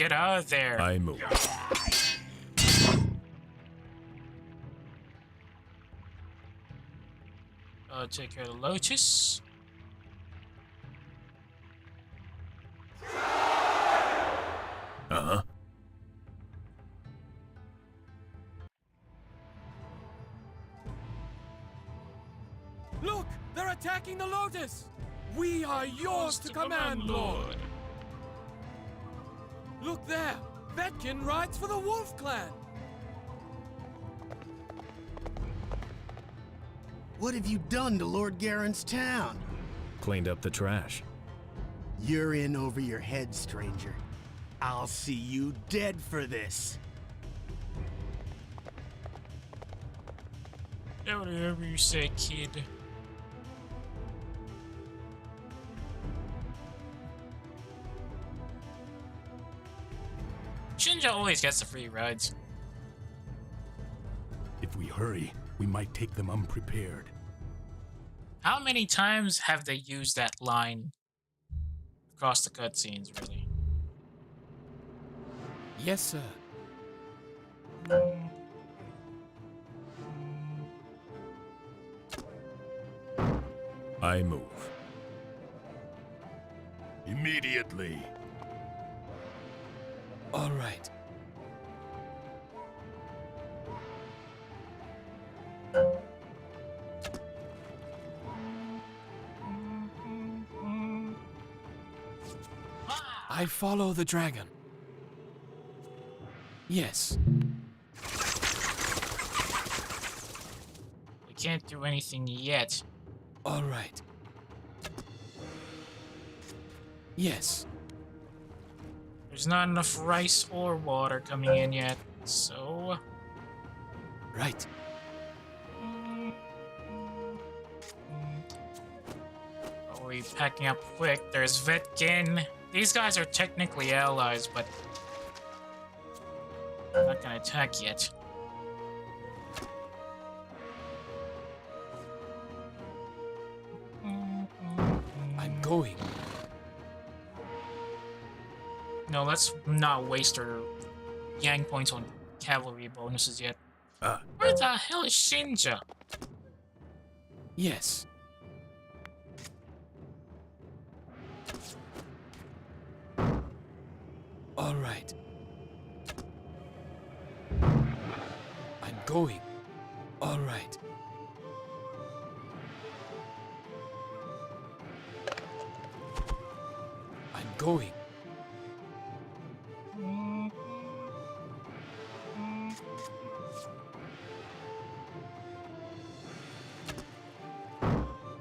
[SPEAKER 1] get out of there.
[SPEAKER 6] I move.
[SPEAKER 1] Take care of the Lotus.
[SPEAKER 6] Uh-huh.
[SPEAKER 4] Look! They're attacking the Lotus! We are yours to command, Lord! Look there! Vetkin rides for the Wolf Clan!
[SPEAKER 9] What have you done to Lord Garen's town?
[SPEAKER 6] Cleaned up the trash.
[SPEAKER 9] You're in over your head, stranger. I'll see you dead for this.
[SPEAKER 1] Yeah, whatever you say, kid. Shinja always gets the free rides.
[SPEAKER 8] If we hurry, we might take them unprepared.
[SPEAKER 1] How many times have they used that line across the cutscenes, really?
[SPEAKER 4] Yes, sir.
[SPEAKER 6] I move.
[SPEAKER 8] Immediately.
[SPEAKER 4] All right. I follow the dragon. Yes.
[SPEAKER 1] We can't do anything yet.
[SPEAKER 4] All right. Yes.
[SPEAKER 1] There's not enough rice or water coming in yet, so...
[SPEAKER 4] Right.
[SPEAKER 1] Are we packing up quick? There's Vetkin. These guys are technically allies, but... I'm not gonna attack yet.
[SPEAKER 4] I'm going.
[SPEAKER 1] No, let's not waste our yang points on cavalry bonuses yet. Where the hell is Shinja?
[SPEAKER 4] Yes. All right. I'm going. All right. I'm going.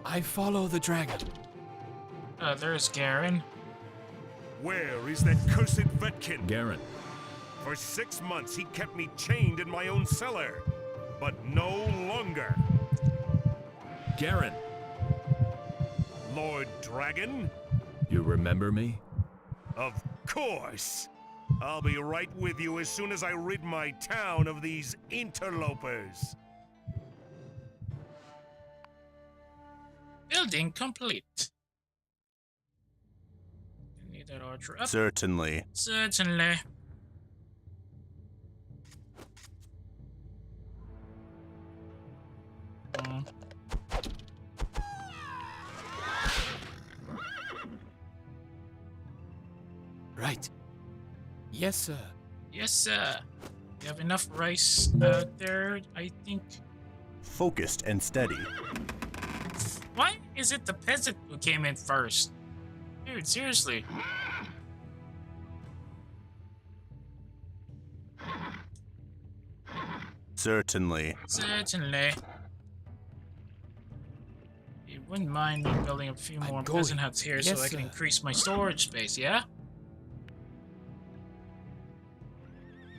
[SPEAKER 4] I follow the dragon.
[SPEAKER 1] There's Garen.
[SPEAKER 6] Where is that cursed Vetkin? Garen.
[SPEAKER 8] For 6 months, he kept me chained in my own cellar. But no longer.
[SPEAKER 6] Garen.
[SPEAKER 8] Lord Dragon?
[SPEAKER 6] You remember me?
[SPEAKER 8] Of course. I'll be right with you as soon as I rid my town of these interlopers.
[SPEAKER 1] Building complete. Need that archer up.
[SPEAKER 7] Certainly.
[SPEAKER 1] Certainly.
[SPEAKER 4] Right. Yes, sir.
[SPEAKER 1] Yes, sir. We have enough rice out there, I think.
[SPEAKER 7] Focused and steady.
[SPEAKER 1] Why is it the peasant who came in first? Dude, seriously.
[SPEAKER 7] Certainly.
[SPEAKER 1] Certainly. You wouldn't mind me building a few more
[SPEAKER 4] going.
[SPEAKER 1] peasant huts here so
[SPEAKER 4] Yes,
[SPEAKER 1] I can
[SPEAKER 4] sir.
[SPEAKER 1] increase my storage space, yeah?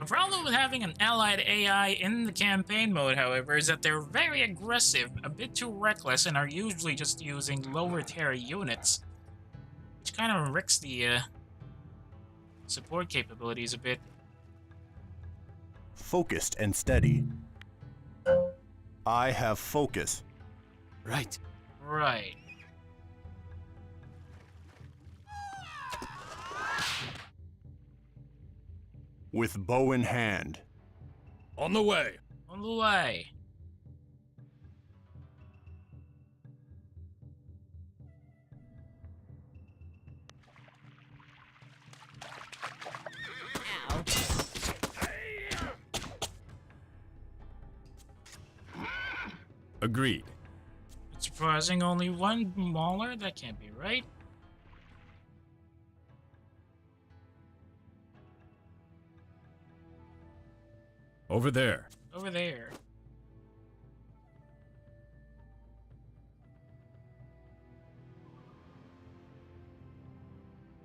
[SPEAKER 1] The problem with having an allied AI in the campaign mode, however, is that they're very aggressive, a bit too reckless, and are usually just using lower tier units. Which kind of wrecks the support capabilities a bit.
[SPEAKER 7] Focused and steady. I have focus.
[SPEAKER 4] Right.
[SPEAKER 1] Right.
[SPEAKER 7] With bow in hand.
[SPEAKER 8] On the way.
[SPEAKER 1] On the way.
[SPEAKER 8] Agreed.
[SPEAKER 1] It's surprising only one mauler? That can't be right.
[SPEAKER 8] Over there.
[SPEAKER 1] Over there.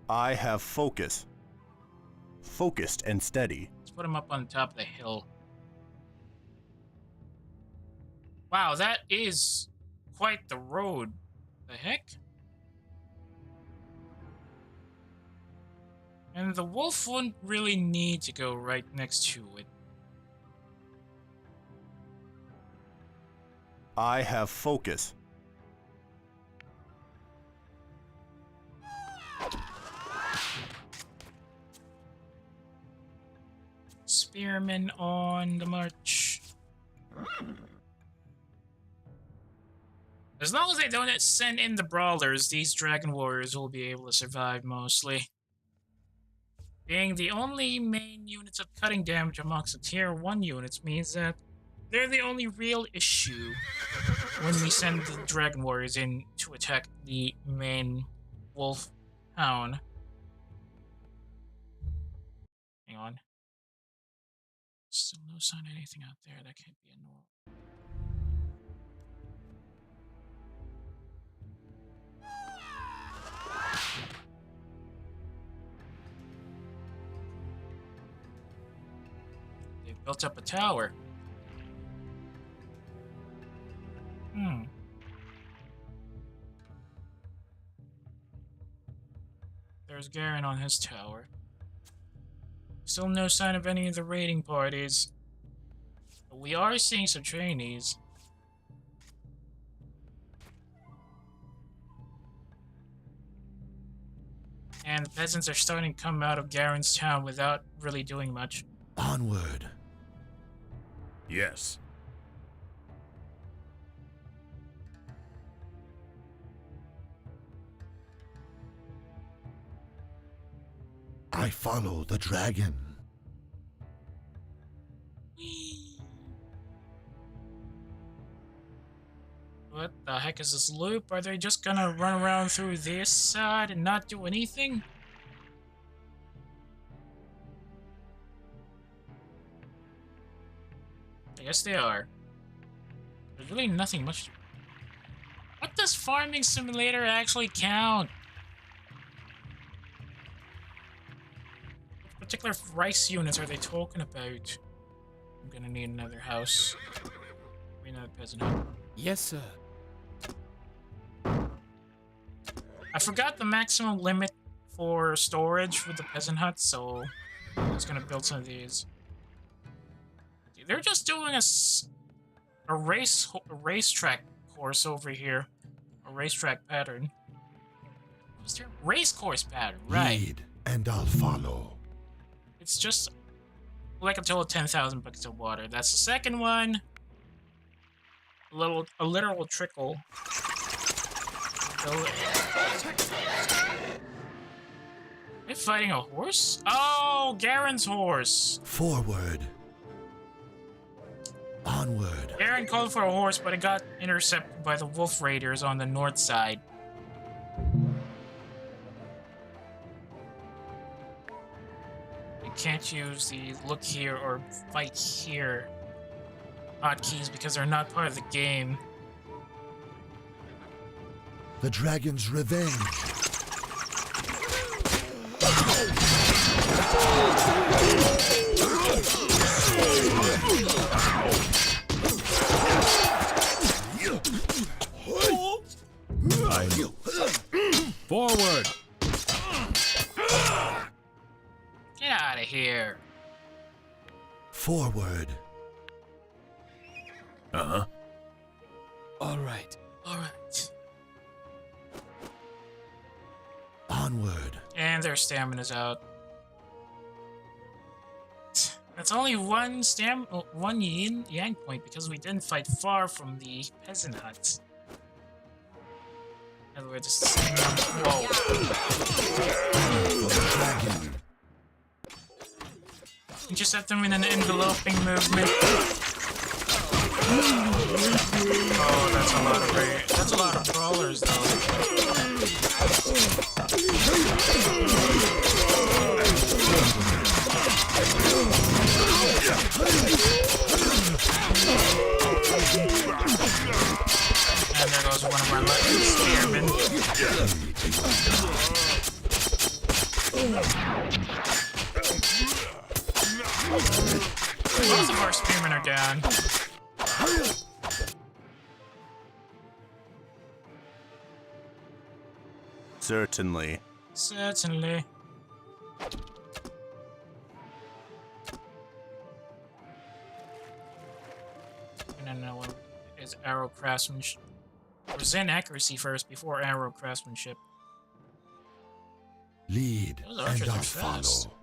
[SPEAKER 7] I have focus. Focused and steady.
[SPEAKER 1] Let's put him up on top of the hill. Wow, that is quite the road. The heck? And the wolf wouldn't really need to go right next to it.
[SPEAKER 7] I have focus.
[SPEAKER 1] Spearmen on the march. As long as they don't send in the brawlers, these dragon warriors will be able to survive mostly. Being the only main units of cutting damage amongst the tier 1 units means that they're the only real issue when we send the dragon warriors in to attack the main wolf town. Hang on. Still no sign of anything out there. That can't be a normal. They've built up a tower. There's Garen on his tower. Still no sign of any of the raiding parties. But we are seeing some trainees. And the peasants are starting to come out of Garen's town without really doing much.
[SPEAKER 6] Onward.
[SPEAKER 8] Yes.
[SPEAKER 6] I follow the dragon.
[SPEAKER 1] What the heck is this loop? Are they just gonna run around through this side and not do anything? I guess they are. There's really nothing much. What does Farming Simulator actually count? What particular rice units are they talking about? I'm gonna need another house. Maybe another peasant hut.
[SPEAKER 4] Yes, sir.
[SPEAKER 1] I forgot the maximum limit for storage with the peasant hut, so I'm just gonna build some of these. Dude, they're just doing a racetrack course over here, a racetrack pattern. What's their race course pattern? Right.
[SPEAKER 6] Lead, and I'll follow.
[SPEAKER 1] It's just like a total of 10,000 buckets of water. That's the second one. A literal trickle. They're fighting a horse? Oh, Garen's horse.
[SPEAKER 6] Forward. Onward.
[SPEAKER 1] Garen called for a horse, but it got intercepted by the wolf raiders on the north side. You can't use the look here or fight here hotkeys because they're not part of the game.
[SPEAKER 6] The dragon's revenge.
[SPEAKER 8] Forward.
[SPEAKER 1] Get out of here.
[SPEAKER 6] Forward.
[SPEAKER 8] Uh-huh.
[SPEAKER 4] All right.
[SPEAKER 1] All right.
[SPEAKER 6] Onward.
[SPEAKER 1] And their stamina's out. That's only one yin yang point because we didn't fight far from the peasant huts. And we're just whoa. Intercept them in an enveloping movement. Oh, that's a lot of brawlers though. And there goes one of our lucky spearmen. Both of our spearmen are down.
[SPEAKER 7] Certainly.
[SPEAKER 1] Certainly. And then one is arrow craftsmanship. Or Zen accuracy first before arrow craftsmanship.
[SPEAKER 6] Lead,
[SPEAKER 1] Those
[SPEAKER 6] and
[SPEAKER 1] archers
[SPEAKER 6] I
[SPEAKER 1] are fast.
[SPEAKER 6] follow.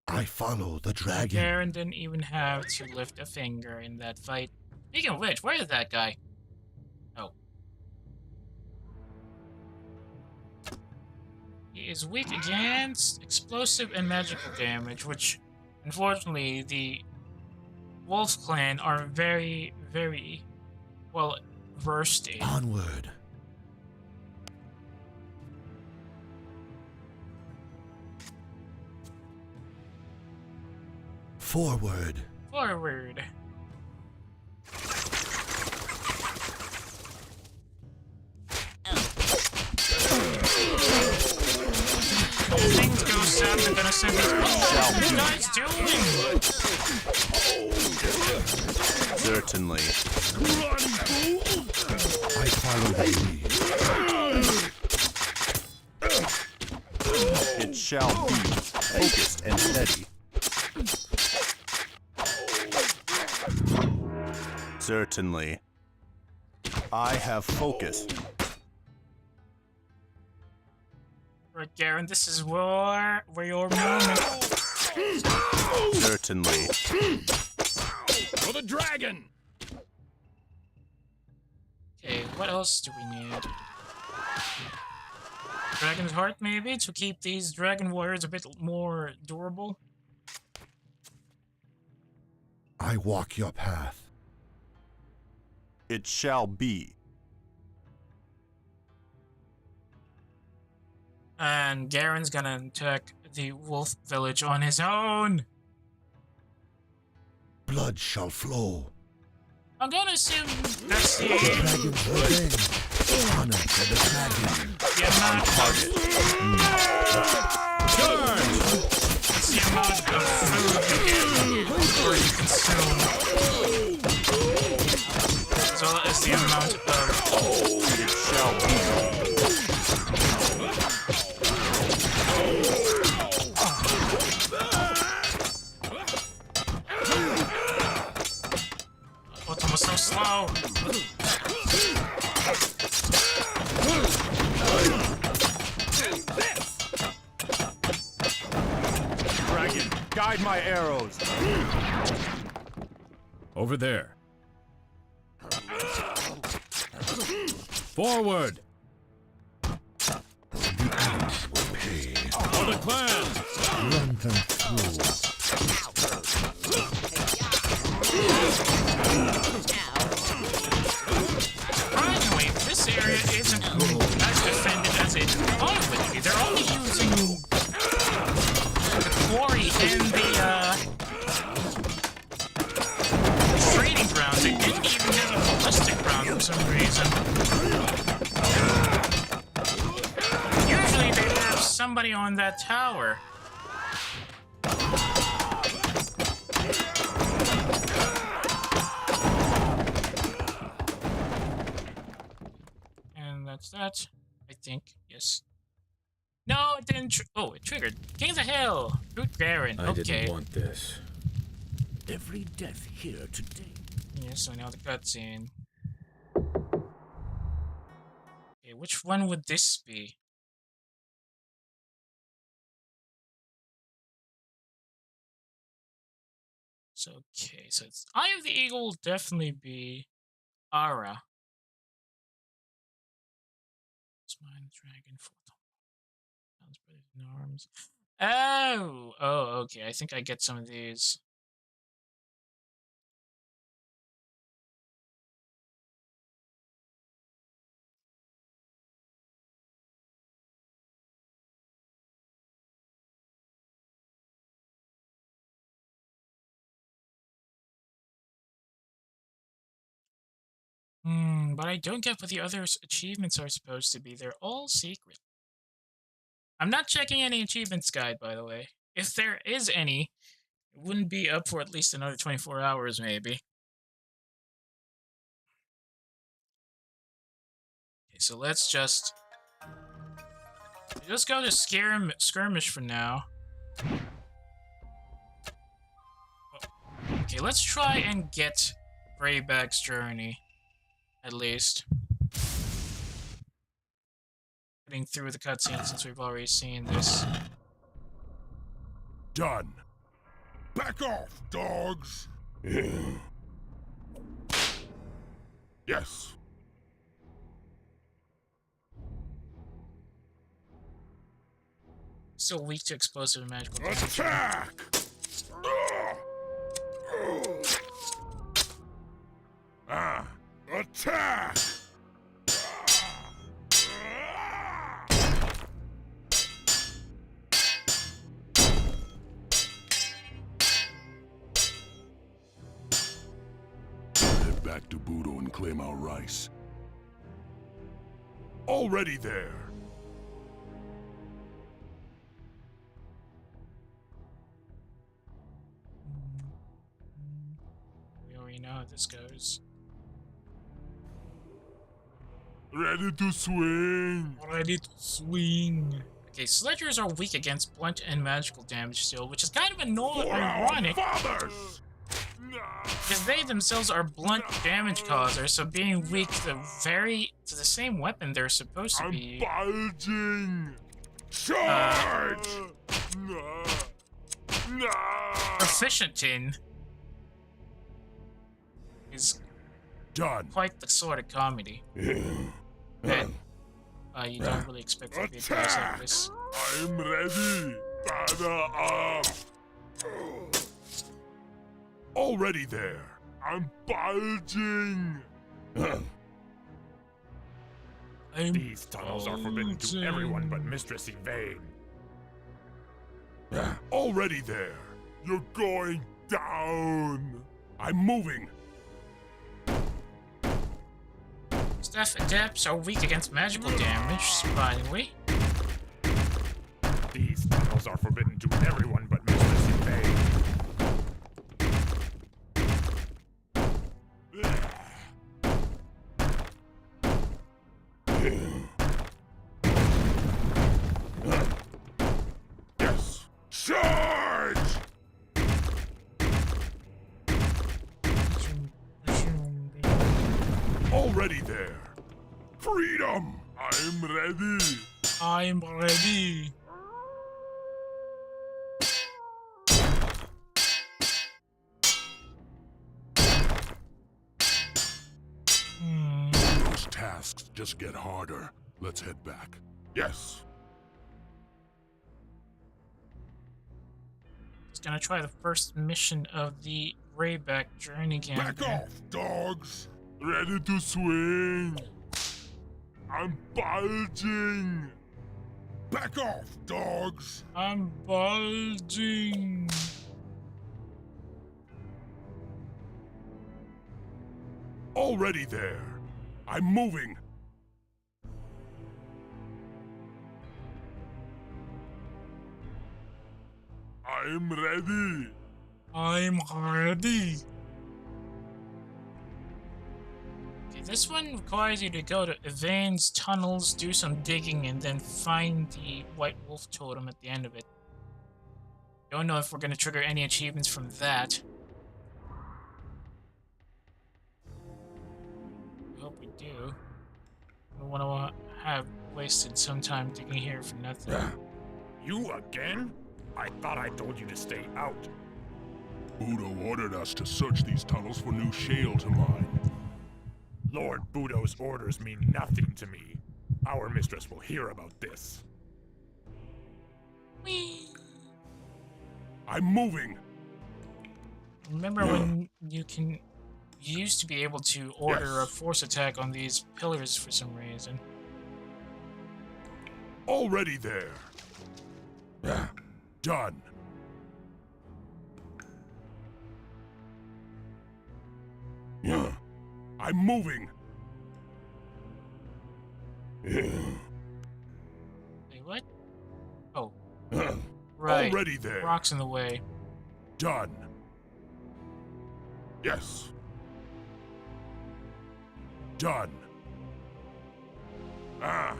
[SPEAKER 6] I follow the dragon.
[SPEAKER 1] Garen didn't even have to lift a finger in that fight. Speaking of which, where is that guy? Oh. He is weak against explosive and magical damage, which, unfortunately, the Wolf Clan are very, very well versed in.
[SPEAKER 6] Onward. Forward.
[SPEAKER 1] Forward. Things go south, they're gonna send these. What are you guys doing?
[SPEAKER 7] Certainly.
[SPEAKER 6] I follow the lead.
[SPEAKER 7] It shall be focused and steady. Certainly. I have focus.
[SPEAKER 1] Right, Garen, this is where your moment.
[SPEAKER 7] Certainly.
[SPEAKER 8] For the dragon!
[SPEAKER 1] Okay, what else do we need? Dragon's Heart, maybe, to keep these dragon warriors a bit more durable?
[SPEAKER 6] I walk your path.
[SPEAKER 7] It shall be.
[SPEAKER 1] And Garen's gonna attack the wolf village on his own!
[SPEAKER 6] Blood shall flow.
[SPEAKER 1] I'm gonna assume that's the
[SPEAKER 6] Dragon's revenge. Honor for the dragon.
[SPEAKER 1] amount
[SPEAKER 8] Charge!
[SPEAKER 1] It's the amount of food you get or you consume. As well as the amount of
[SPEAKER 7] It shall be.
[SPEAKER 1] Autumn was so slow.
[SPEAKER 7] Dragon, guide my arrows.
[SPEAKER 8] Over there. Forward!
[SPEAKER 6] The axe will pay.
[SPEAKER 8] For the clan!
[SPEAKER 6] Run them through.
[SPEAKER 1] Surprisingly, this area isn't as defended as it ought to be. They're only using the quarry and the training grounds. They didn't even have a ballistic ground for some reason. Usually they would have somebody on that tower. And that's that, I think. Yes. No, it didn't. Oh, it triggered. King of the Hill. Root Garen.
[SPEAKER 2] I
[SPEAKER 1] Okay.
[SPEAKER 2] didn't want this.
[SPEAKER 3] Every death here today.
[SPEAKER 1] Yes, so now the cutscene. Okay, which one would this be? So, okay, so it's Eye of the Eagle will definitely be Ara. Mine, Dragon, Photon. Sounds Brothers in Arms. Oh, okay. I think I get some of these. But I don't get what the other achievements are supposed to be. They're all secret. I'm not checking any achievements guide, by the way. If there is any, it wouldn't be up for at least another 24 hours, maybe. Okay, so let's just go to skirmish for now. Okay, let's try and get Greyback's journey, at least. Getting through the cutscene since we've already seen this.
[SPEAKER 8] Done. Back off, dogs! Yes.
[SPEAKER 1] Still weak to explosive and magical.
[SPEAKER 8] Attack! Attack! Head back to Budo and claim our rice. Already there.
[SPEAKER 1] We already know how this goes.
[SPEAKER 8] Ready to swing.
[SPEAKER 1] Ready to swing. Okay, sledgers are weak against blunt and magical damage still, which is kind of ironic. Because they themselves are blunt damage causers, so being weak to the same weapon they're supposed to be.
[SPEAKER 8] I'm bulging. Charge!
[SPEAKER 1] Proficient in is
[SPEAKER 8] done.
[SPEAKER 1] Quite the sort of comedy that you don't really expect to be a place like this.
[SPEAKER 8] I'm ready. Banner up. Already there. I'm bulging.
[SPEAKER 6] These tunnels are forbidden to everyone but Mistress Yvain.
[SPEAKER 8] Already there. You're going down. I'm moving.
[SPEAKER 1] Staff adepts are weak against magical damage, surprisingly.
[SPEAKER 6] These tunnels are forbidden to everyone but Mistress Yvain.
[SPEAKER 8] Yes. Charge! Already there. Freedom! I'm ready.
[SPEAKER 1] I'm ready.
[SPEAKER 8] Those tasks just get harder. Let's head back. Yes.
[SPEAKER 1] Just gonna try the first mission of the Greyback journey campaign.
[SPEAKER 8] Back off, dogs! Ready to swing! I'm bulging! Back off, dogs!
[SPEAKER 1] I'm bulging.
[SPEAKER 8] Already there. I'm moving. I'm ready.
[SPEAKER 1] I'm ready. Okay, this one requires you to go to Yvain's tunnels, do some digging, and then find the White Wolf Totem at the end of it. Don't know if we're gonna trigger any achievements from that. I hope we do. I don't want to have wasted some time digging here for nothing.
[SPEAKER 6] You again? I thought I told you to stay out.
[SPEAKER 8] Budo ordered us to search these tunnels for new shale to mine.
[SPEAKER 6] Lord Budo's orders mean nothing to me. Our mistress will hear about this.
[SPEAKER 1] Whee!
[SPEAKER 8] I'm moving!
[SPEAKER 1] Remember when you used to be able to order a
[SPEAKER 8] Yes.
[SPEAKER 1] force attack on these pillars for some reason.
[SPEAKER 8] Already there! Done. I'm moving!
[SPEAKER 1] Wait, what? Oh. Right.
[SPEAKER 8] Already there!
[SPEAKER 1] Rocks in the way.
[SPEAKER 8] Done. Yes. Done. Ah.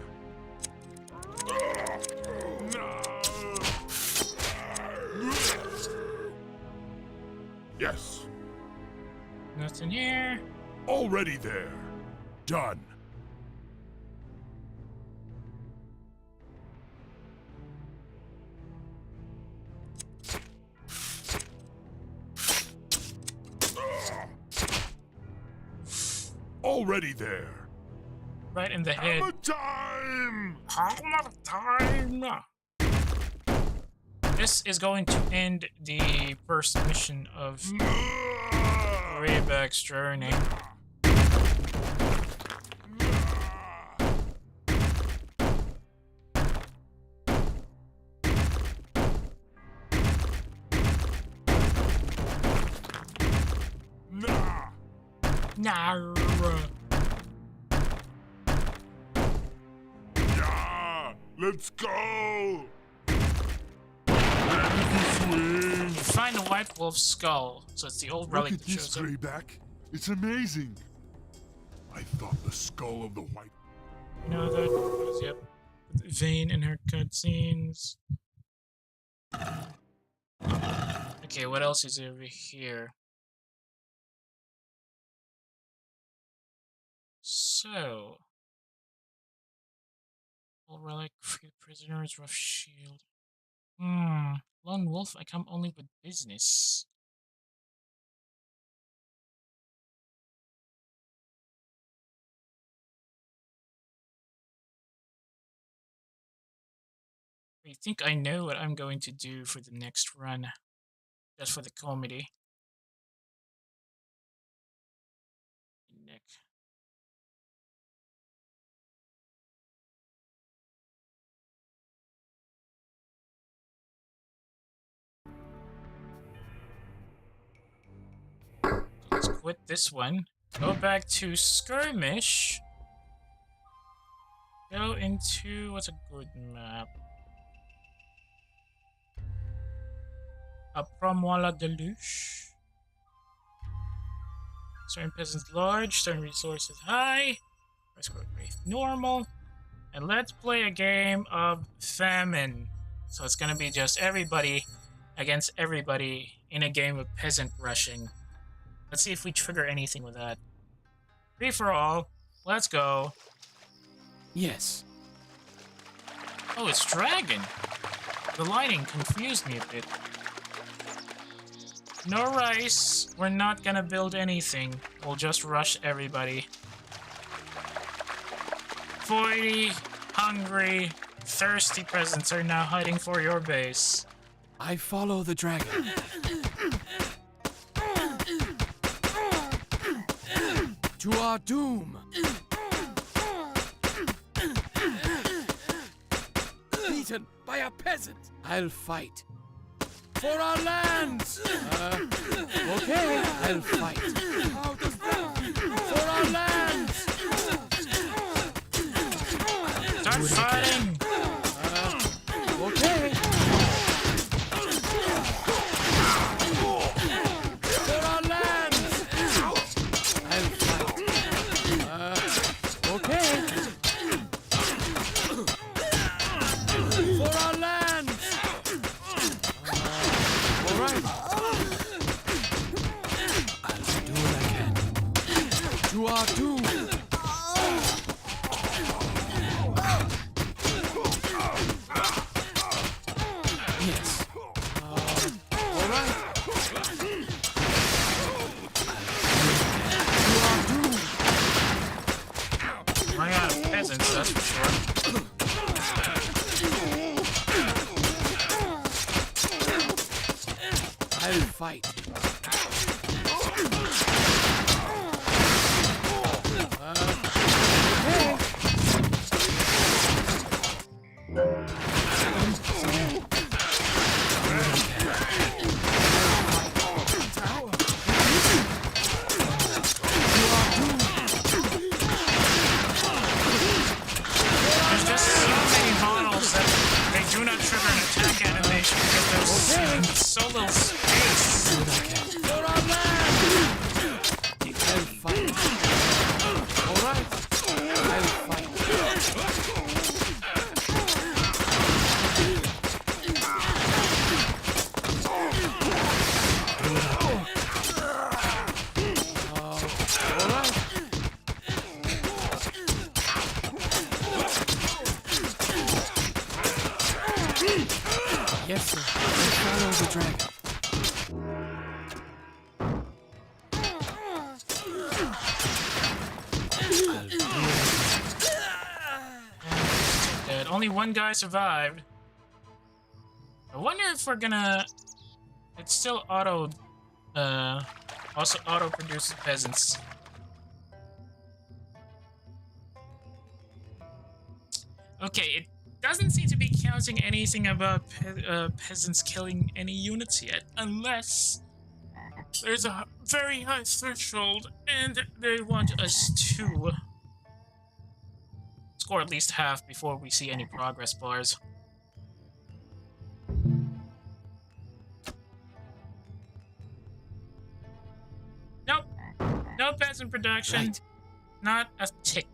[SPEAKER 8] Yes.
[SPEAKER 1] Nothing here.
[SPEAKER 8] Already there. Done. Already there.
[SPEAKER 1] Right in the head.
[SPEAKER 8] Hammer time!
[SPEAKER 1] Hammer time! This is going to end the first mission of Rayback's journey. Nah.
[SPEAKER 8] Yeah, let's go!
[SPEAKER 1] Find the White Wolf's skull. So it's the Old Relic that shows up.
[SPEAKER 8] Greyback. It's amazing. I thought the skull of the white...
[SPEAKER 1] You know that was, yep. Vane in her cutscenes. Okay, what else is over here? So, Old Relic, free prisoners, rough shield. Lone Wolf, I come only with business. I think I know what I'm going to do for the next run. Just for the comedy. Nick. Let's quit this one. Go back to Skirmish. Go into... what's a good map? Apramola Deluche. Certain peasants large, certain resources high. Risk rate normal. And let's play a game of famine. So it's gonna be just everybody against everybody in a game of peasant rushing. Let's see if we trigger anything with that. Free for all. Let's go.
[SPEAKER 4] Yes.
[SPEAKER 1] Oh, it's dragon. The lighting confused me a bit. No rice. We're not gonna build anything. We'll just rush everybody. 40 hungry, thirsty peasants are now hiding for your base.
[SPEAKER 4] I follow the dragon. To our doom. Beaten by a peasant. I'll fight. For our lands! Okay, I'll fight. For our lands!
[SPEAKER 1] Start fighting!
[SPEAKER 4] Okay. For our lands! I'll fight. Okay. For our lands! Alright. I'll do what I can. To our doom. Yes. Alright. I'll fight.
[SPEAKER 1] There's just so many models that they do not trigger an attack animation because there's so little space.
[SPEAKER 4] You're on land! I'll fight. Alright. I'll fight. Alright. Yes, sir. I'll follow the dragon.
[SPEAKER 1] Dead. Only one guy survived. I wonder if we're gonna... It's still auto... also auto-produces peasants. Okay, it doesn't seem to be counting anything about peasants killing any units yet, unless there's a very high threshold and they want us to score at least half before we see any progress bars. Nope. No peasant production.
[SPEAKER 4] Right.
[SPEAKER 1] Not a tick.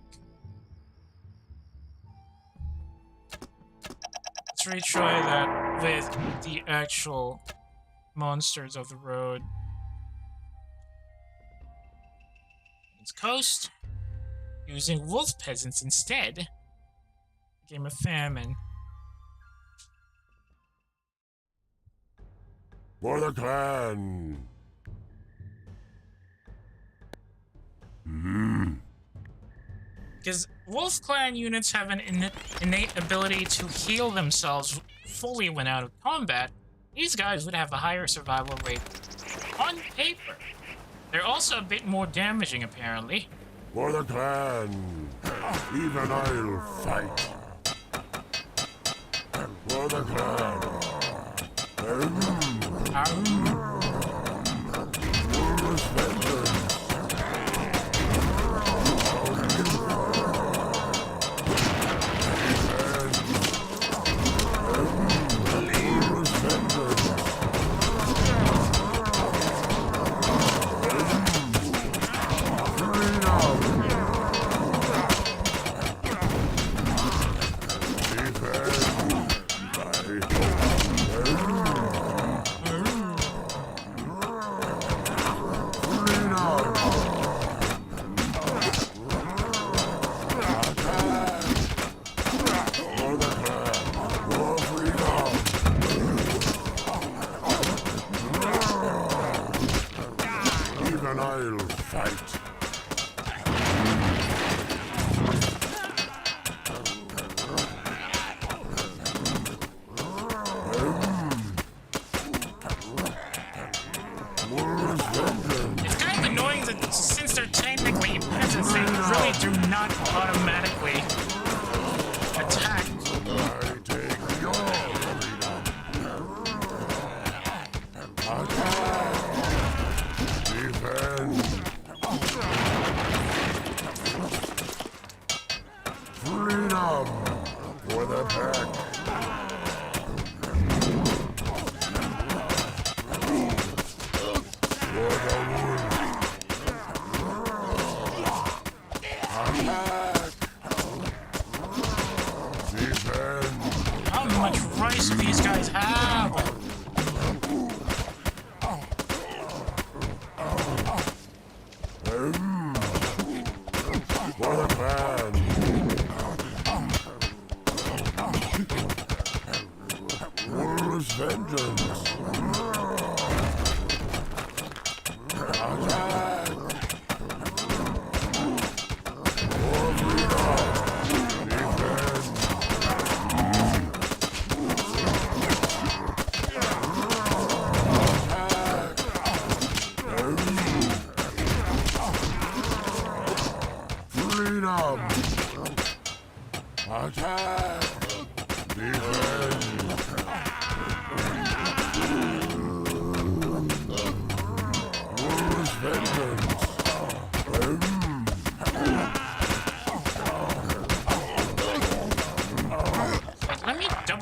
[SPEAKER 1] Let's retry that with the actual monsters of the road. It's coast. Using wolf peasants instead. Game of famine.
[SPEAKER 6] For the clan.
[SPEAKER 1] Because Wolf Clan units have an innate ability to heal themselves fully when out of combat, these guys would have a higher survival rate on paper. They're also a bit more damaging, apparently.
[SPEAKER 6] For the clan. Even I'll fight. For the clan.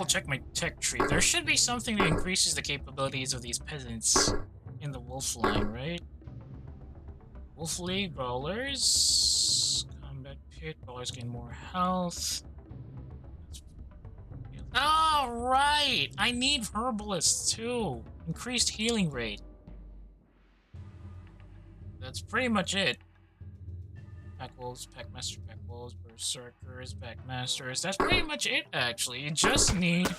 [SPEAKER 1] check my tech tree. There should be something that increases the capabilities of these peasants in the wolf line, right? Wolf League Brawlers. Combat Pit. Brawlers gain more health. Oh, right! I need Herbalists too. Increased healing rate. That's pretty much it. Pack Wolves, Packmasters, Pack Wolves, Berserkers, Packmasters. That's pretty much it, actually. You just need...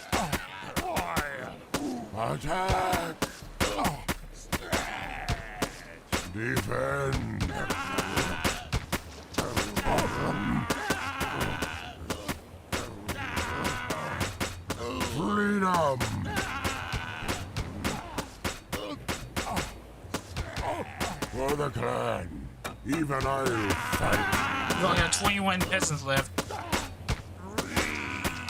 [SPEAKER 6] Attack! Defend! Freedom! For the clan, even I'll fight.
[SPEAKER 1] We only got 21 peasants left.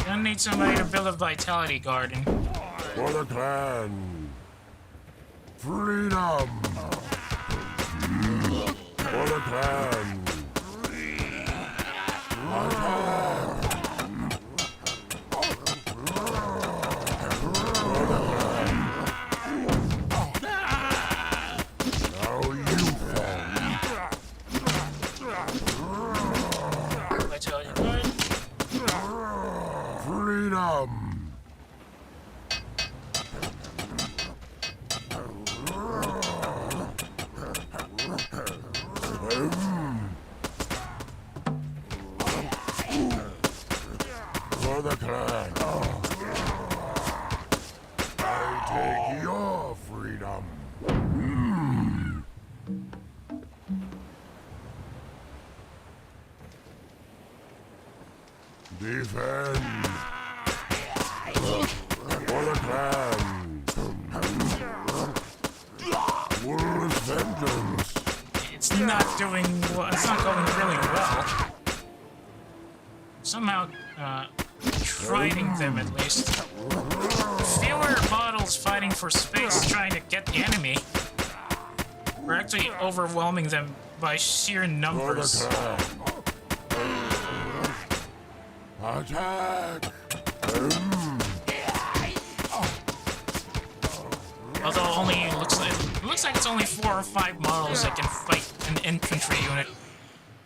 [SPEAKER 1] Gonna need somebody to build a vitality garden.
[SPEAKER 6] For the clan, freedom! For the clan, attack! Freedom! For the clan. I take your freedom. Defend! For the clan! Wolf's vengeance!
[SPEAKER 1] It's not doing well. It's not going really well. Somehow, trying them at least. Fewer models fighting for space trying to get the enemy. We're actually overwhelming them by sheer numbers.
[SPEAKER 6] For the clan! Attack!
[SPEAKER 1] Although only looks like it's only 4 or 5 models that can fight an infantry unit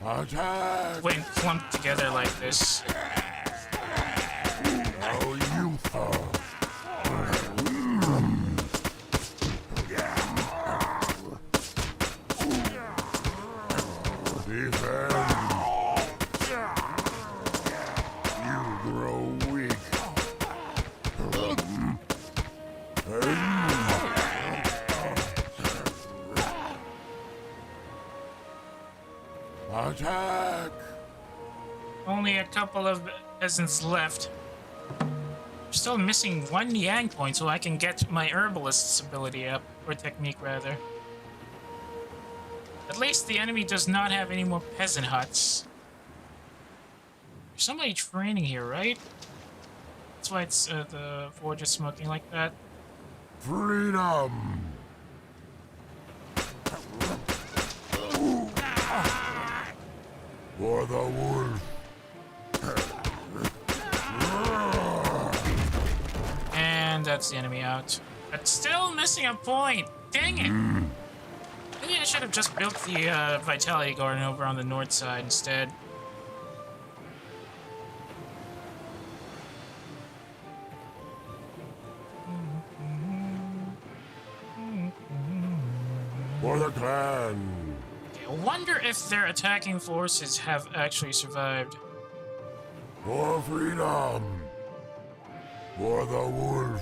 [SPEAKER 6] Attack!
[SPEAKER 1] when clumped together like this.
[SPEAKER 6] How youthful! Defend! Attack!
[SPEAKER 1] Only a couple of peasants left. Still missing 1 yang point so I can get my herbalist's ability up, or technique rather. At least the enemy does not have any more peasant huts. There's somebody training here, right? That's why it's the forge is smoking like that.
[SPEAKER 6] Freedom! For the wolf!
[SPEAKER 1] And that's the enemy out. But still missing a point! Dang it! Maybe I should have just built the Vitality Garden over on the north side instead.
[SPEAKER 6] For the clan!
[SPEAKER 1] I wonder if their attacking forces have actually survived.
[SPEAKER 6] For freedom! For the wolf!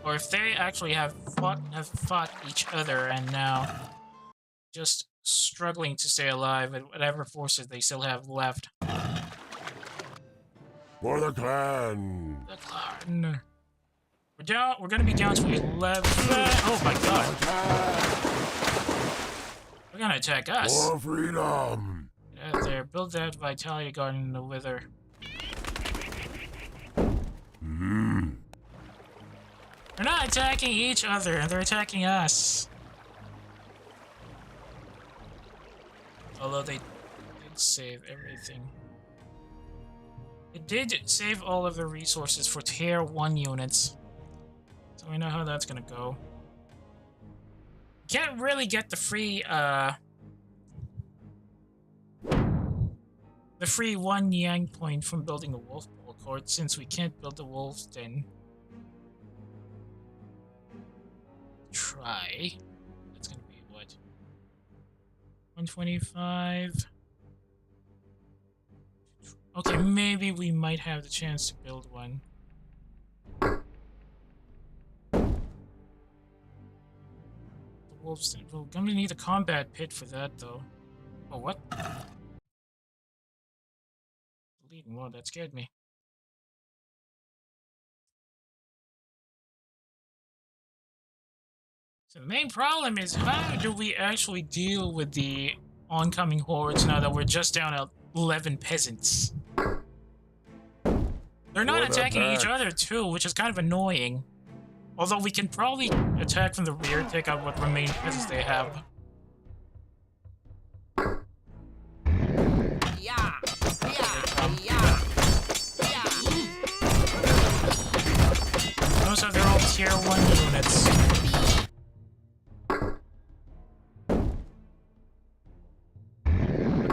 [SPEAKER 1] Or if they actually have fought each other and now just struggling to stay alive with whatever forces they still have left.
[SPEAKER 6] For the clan!
[SPEAKER 1] The clan. We're gonna be down to 11. Oh my god. They're gonna attack us.
[SPEAKER 6] For freedom!
[SPEAKER 1] Yeah, there. Build that Vitality Garden in the wither. They're not attacking each other, they're attacking us. Although they did save everything. It did save all of the resources for tier 1 units. So we know how that's gonna go. Can't really get the free, the free 1 yang point from building the wolf ball court since we can't build the wolf's den. Try. That's gonna be what? 125. Okay, maybe we might have the chance to build one. The wolf's den. We're gonna need a combat pit for that, though. Oh, what? Bleeding. Whoa, that scared me. So the main problem is, how do we actually deal with the oncoming hordes now that we're just down at 11 peasants? They're not attacking each other too, which is kind of annoying. Although we can probably attack from the rear, take out what remaining peasants they have. Notice how they're all tier 1 units.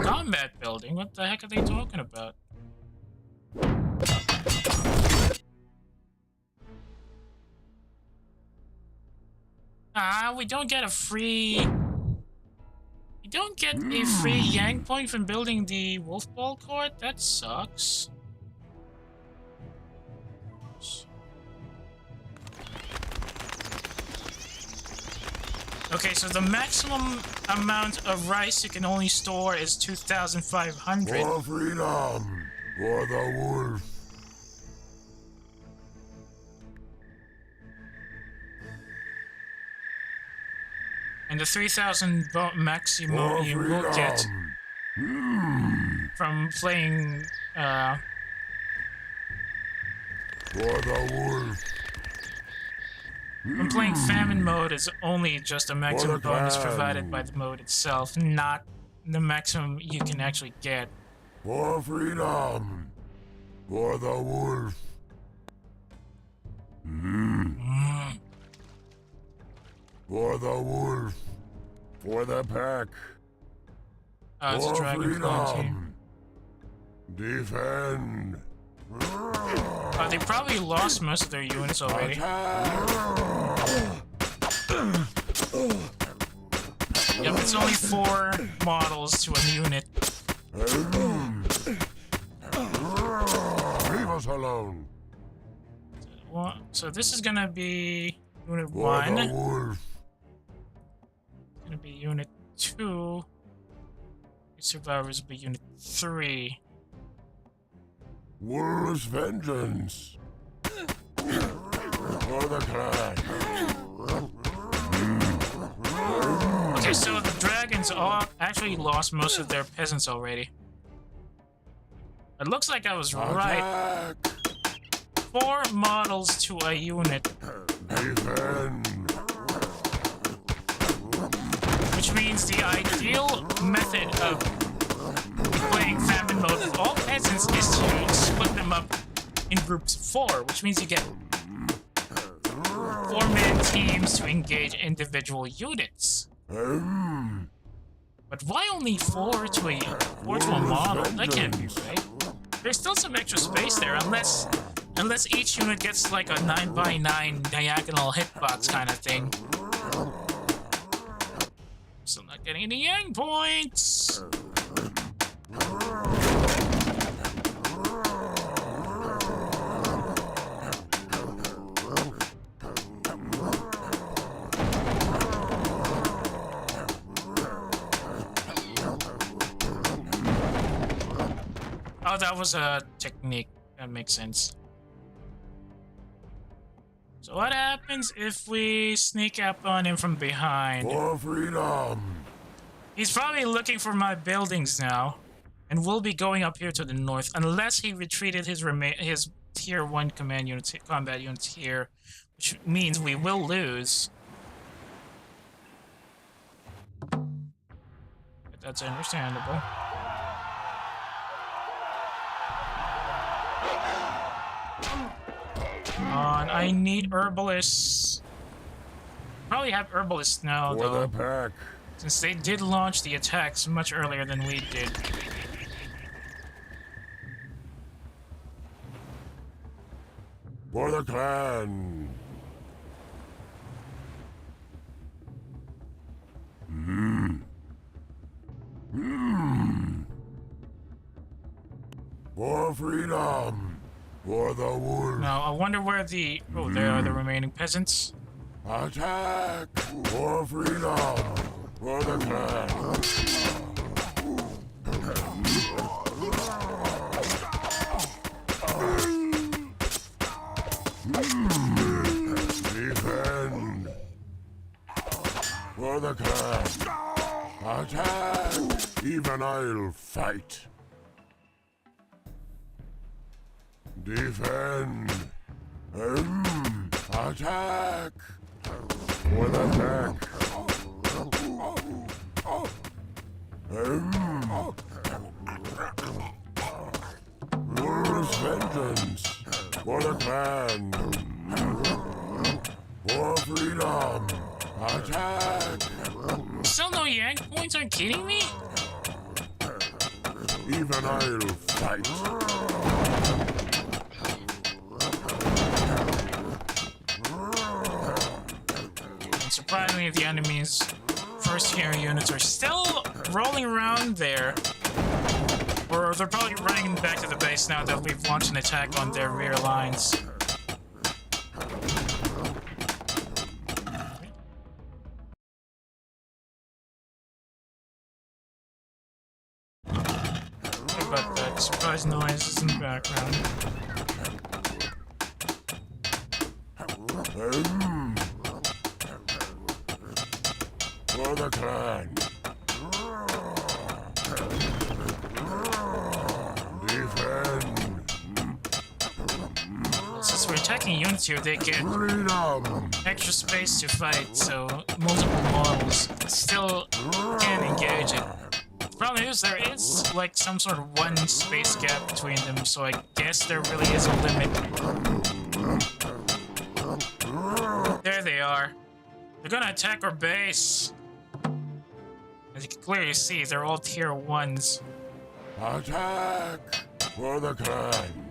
[SPEAKER 1] Combat building? What the heck are they talking about? We don't get a free... We don't get a free yang point from building the wolf ball court? That sucks. Okay, so the maximum amount of rice you can only store is 2,500.
[SPEAKER 6] For freedom! For the wolf!
[SPEAKER 1] And the 3,000 maximum you will get from playing,
[SPEAKER 6] For the wolf!
[SPEAKER 1] from playing famine mode is only just a maximum bonus provided by the mode itself, not the maximum you can actually get.
[SPEAKER 6] For freedom! For the wolf! For the wolf! For the pack!
[SPEAKER 1] It's a
[SPEAKER 6] For
[SPEAKER 1] dragon clone team.
[SPEAKER 6] Defend!
[SPEAKER 1] They probably lost most of their units already. Yep, it's only 4 models to a unit.
[SPEAKER 6] Leave us alone!
[SPEAKER 1] So this is gonna be unit
[SPEAKER 6] For
[SPEAKER 1] 1.
[SPEAKER 6] the wolf!
[SPEAKER 1] It's gonna be unit 2. Survivors will be unit 3.
[SPEAKER 6] Wolf's vengeance! For the clan!
[SPEAKER 1] Okay, so the dragons all actually lost most of their peasants already. It looks like I was right. 4 models to a unit.
[SPEAKER 6] Defend!
[SPEAKER 1] Which means the ideal method of playing famine mode with all peasants is to split them up in groups of 4, which means you get 4-man teams to engage individual units. But why only 4 to a model? That can't be right. There's still some extra space there, unless each unit gets like a 9x9 diagonal hitbox kind of thing. Still not getting any yang points. Oh, that was a technique. That makes sense. So what happens if we sneak up on him from behind?
[SPEAKER 6] For freedom!
[SPEAKER 1] He's probably looking for my buildings now, and we'll be going up here to the north, unless he retreated his tier 1 command units, combat units here, which means we will lose. But that's understandable. on, I need herbalists. Probably have herbalists now,
[SPEAKER 6] For
[SPEAKER 1] though.
[SPEAKER 6] the pack.
[SPEAKER 1] Since they did launch the attacks much earlier than we did.
[SPEAKER 6] For the clan. For freedom. For the wolf.
[SPEAKER 1] Now, I wonder where the... Oh, there are the remaining peasants.
[SPEAKER 6] Attack. For freedom. For the clan. Defend. For the clan. Attack. Even I'll fight. Defend. Attack. For the pack. Wolf's vengeance. For the clan. For freedom. Attack.
[SPEAKER 1] Still no yank points? Are you kidding me?
[SPEAKER 6] Even I'll fight.
[SPEAKER 1] Surprisingly, the enemy's first tier units are still rolling around there. Or they're probably running back to the base now that we've launched an attack on their rear lines. What about that surprise noises in the background?
[SPEAKER 6] For the clan. Defend.
[SPEAKER 1] Since we're attacking units here, they get
[SPEAKER 6] Freedom.
[SPEAKER 1] extra space to fight, so multiple models still can engage it. Problem is, there is like some sort of one space gap between them, so I guess there really is a limit. There they are. They're gonna attack our base. As you can clearly see, they're all tier 1s.
[SPEAKER 6] Attack. For the clan.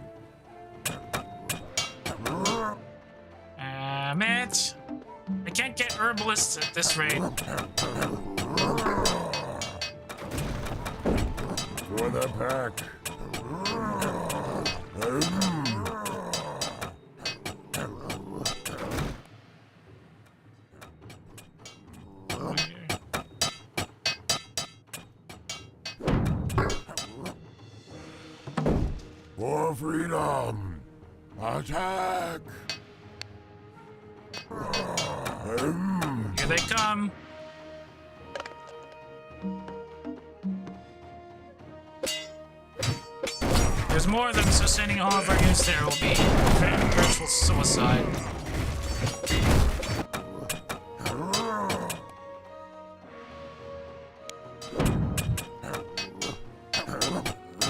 [SPEAKER 1] It. I can't get herbalists at this rate.
[SPEAKER 6] For the pack. For freedom. Attack.
[SPEAKER 1] Here they come. There's more of them, so sending all of our units there will be virtual suicide.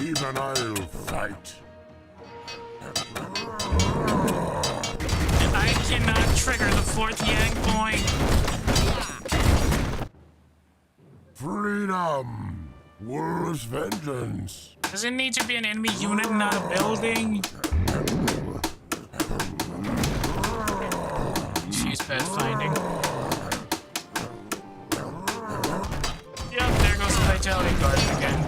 [SPEAKER 6] Even I'll fight.
[SPEAKER 1] I cannot trigger the 4th Yang point.
[SPEAKER 6] Freedom. Wolf's vengeance.
[SPEAKER 1] Does it need to be an enemy unit, not a building? She's bad finding. Yep, there goes the Vitality Garden again.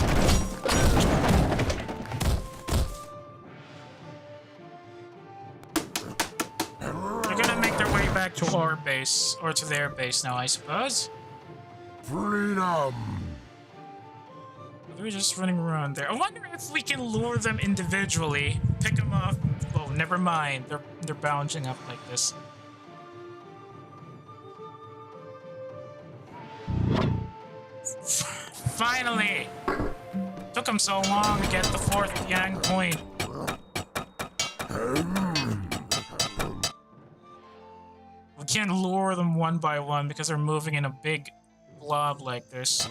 [SPEAKER 1] They're gonna make their way back to our base, or to their base now, I suppose.
[SPEAKER 6] Freedom.
[SPEAKER 1] They're just running around there. I wonder if we can lure them individually, pick them up. Oh, never mind. They're bouncing up like this. Finally! Took them so long to get the 4th Yang point. We can't lure them one by one because they're moving in a big blob like this.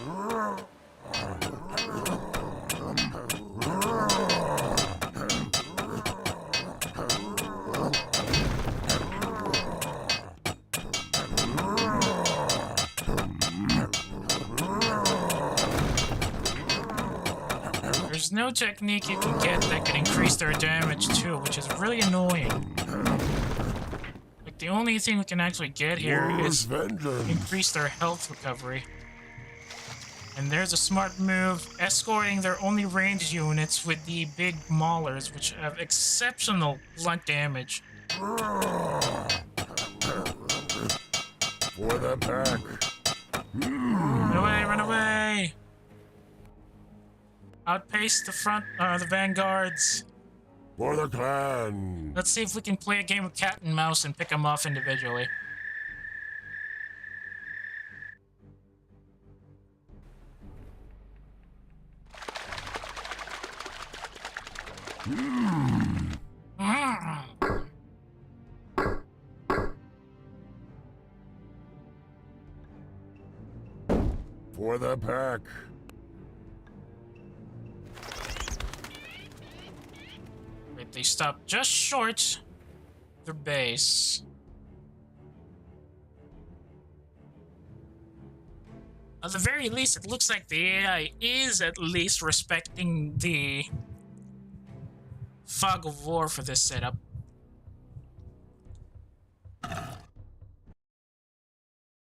[SPEAKER 1] there's no technique you can get that can increase their damage too, which is really annoying. Like, the only thing we can actually get here is increase their health recovery. And there's a smart move, escorting their only ranged units with the big maulers, which have exceptional blunt damage.
[SPEAKER 6] For the pack.
[SPEAKER 1] Run away, run away! Outpace the front, the vanguards.
[SPEAKER 6] For the clan.
[SPEAKER 1] Let's see if we can play a game of cat and mouse and pick them off individually.
[SPEAKER 6] For the pack.
[SPEAKER 1] Wait, they stopped just short of their base. At the very least, it looks like the AI is at least respecting the fog of war for this setup.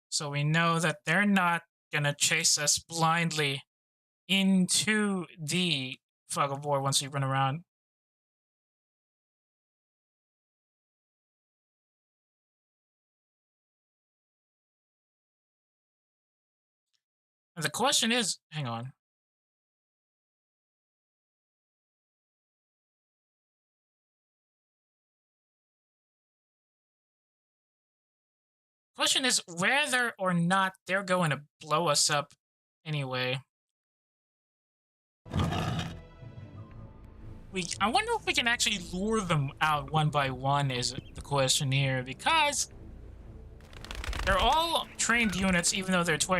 [SPEAKER 1] So we know that they're not gonna chase us blindly into the fog of war once we run around. And the question is, hang on. Question is whether or not they're going to blow us up anyway. I wonder if we can actually lure them out one by one is the question here, because they're all trained units, even though they're tier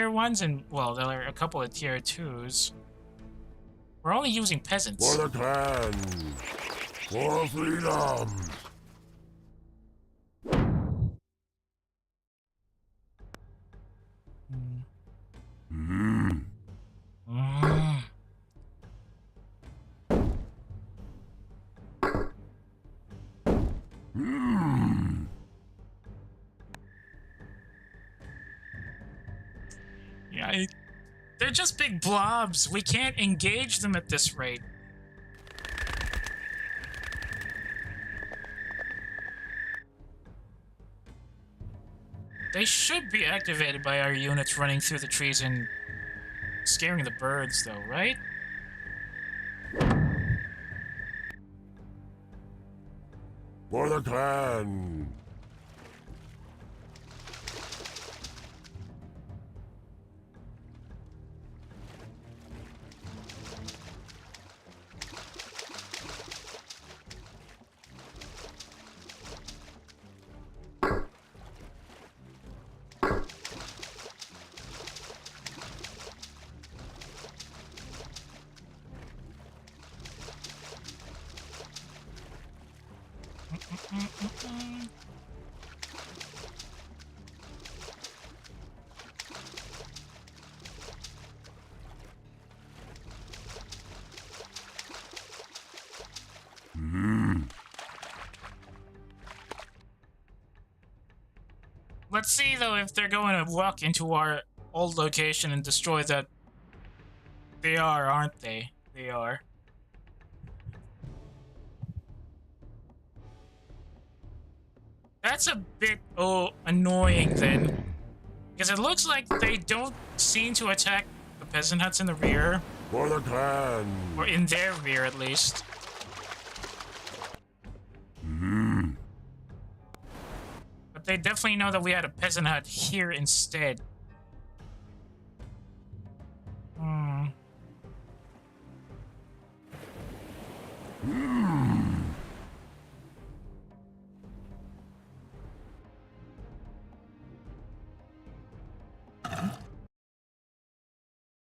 [SPEAKER 1] 1s and, well, there are a couple of tier 2s. We're only using peasants.
[SPEAKER 6] For the clan. For freedom.
[SPEAKER 1] Yeah, they're just big blobs. We can't engage them at this rate. They should be activated by our units running through the trees and scaring the birds, though, right?
[SPEAKER 6] For the clan.
[SPEAKER 1] Let's see, though, if they're going to walk into our old location and destroy that. They are, aren't they? They are. That's a bit, annoying, then. Because it looks like they don't seem to attack the peasant huts in the rear.
[SPEAKER 6] For the clan.
[SPEAKER 1] Or in their rear, at least. But they definitely know that we had a peasant hut here instead.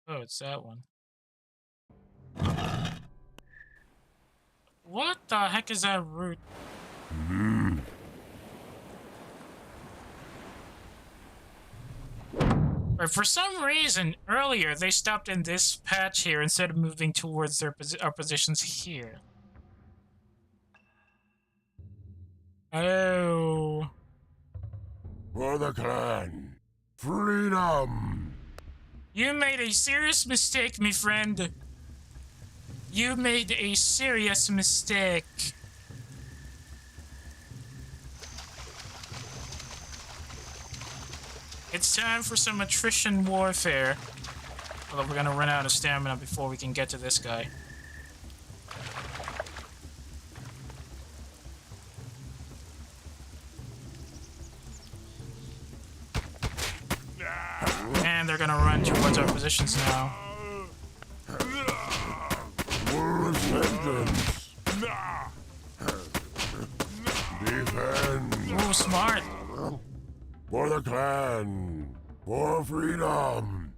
[SPEAKER 1] Oh, it's that one. What the heck is that root? But for some reason, earlier, they stopped in this patch here instead of moving towards our positions here. Oh.
[SPEAKER 6] For the clan. Freedom.
[SPEAKER 1] You made a serious mistake, me friend. You made a serious mistake. It's time for some attrition warfare. Although we're gonna run out of stamina before we can get to this guy. And they're gonna run towards our positions now.
[SPEAKER 6] Vengeance. Defend.
[SPEAKER 1] Ooh, smart.
[SPEAKER 6] For the clan. For freedom.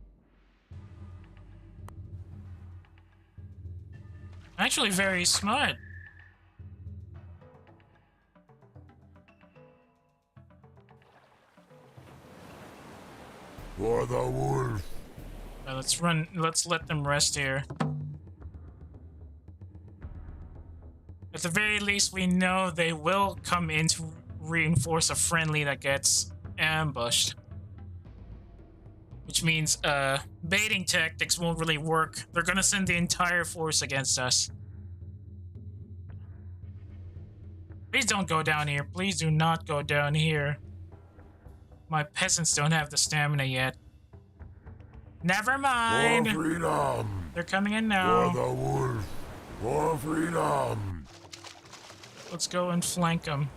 [SPEAKER 1] Actually, very smart.
[SPEAKER 6] For the wolf.
[SPEAKER 1] Let's run. Let's let them rest here. At the very least, we know they will come in to reinforce a friendly that gets ambushed. Which means, baiting tactics won't really work. They're gonna send the entire force against us. Please don't go down here. Please do not go down here. My peasants don't have the stamina yet. Never mind.
[SPEAKER 6] For freedom.
[SPEAKER 1] They're coming in now.
[SPEAKER 6] For the wolf. For freedom.
[SPEAKER 1] Let's go and flank them.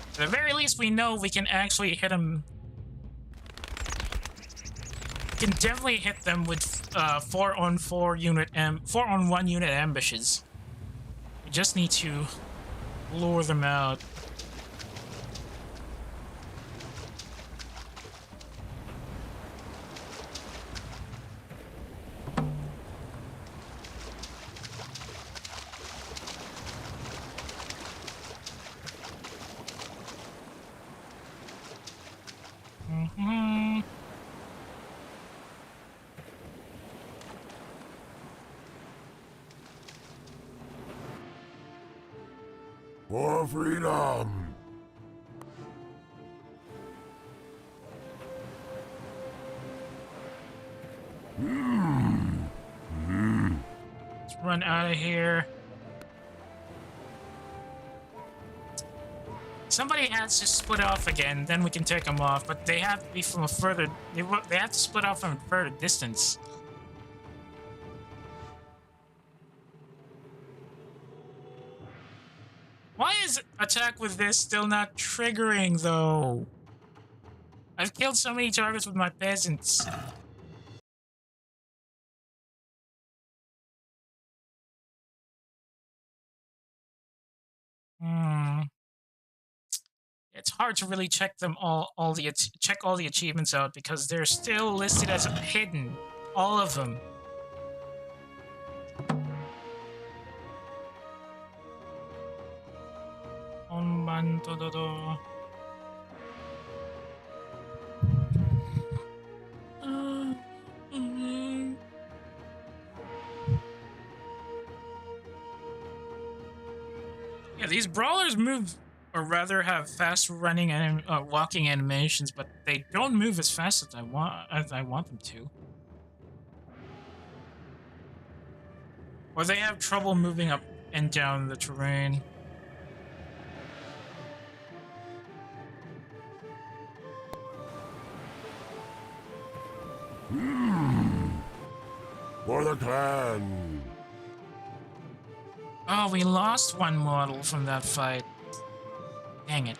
[SPEAKER 1] At the very least, we know we can actually hit them. We can definitely hit them with 4-on-1 unit ambushes. We just need to lure them out.
[SPEAKER 6] For freedom.
[SPEAKER 1] Let's run out of here. Somebody has to split off again, then we can take them off. But they have to be from a further. They have to split off from a further distance. Why is attack with this still not triggering, though? I've killed so many targets with my peasants. It's hard to really check them check all the achievements out because they're still listed as hidden, all of them. Yeah, these brawlers move, or rather have fast running and walking animations, but they don't move as fast as I want them to. Or they have trouble moving up and down the terrain.
[SPEAKER 6] For the clan.
[SPEAKER 1] Oh, we lost one model from that fight. Dang it.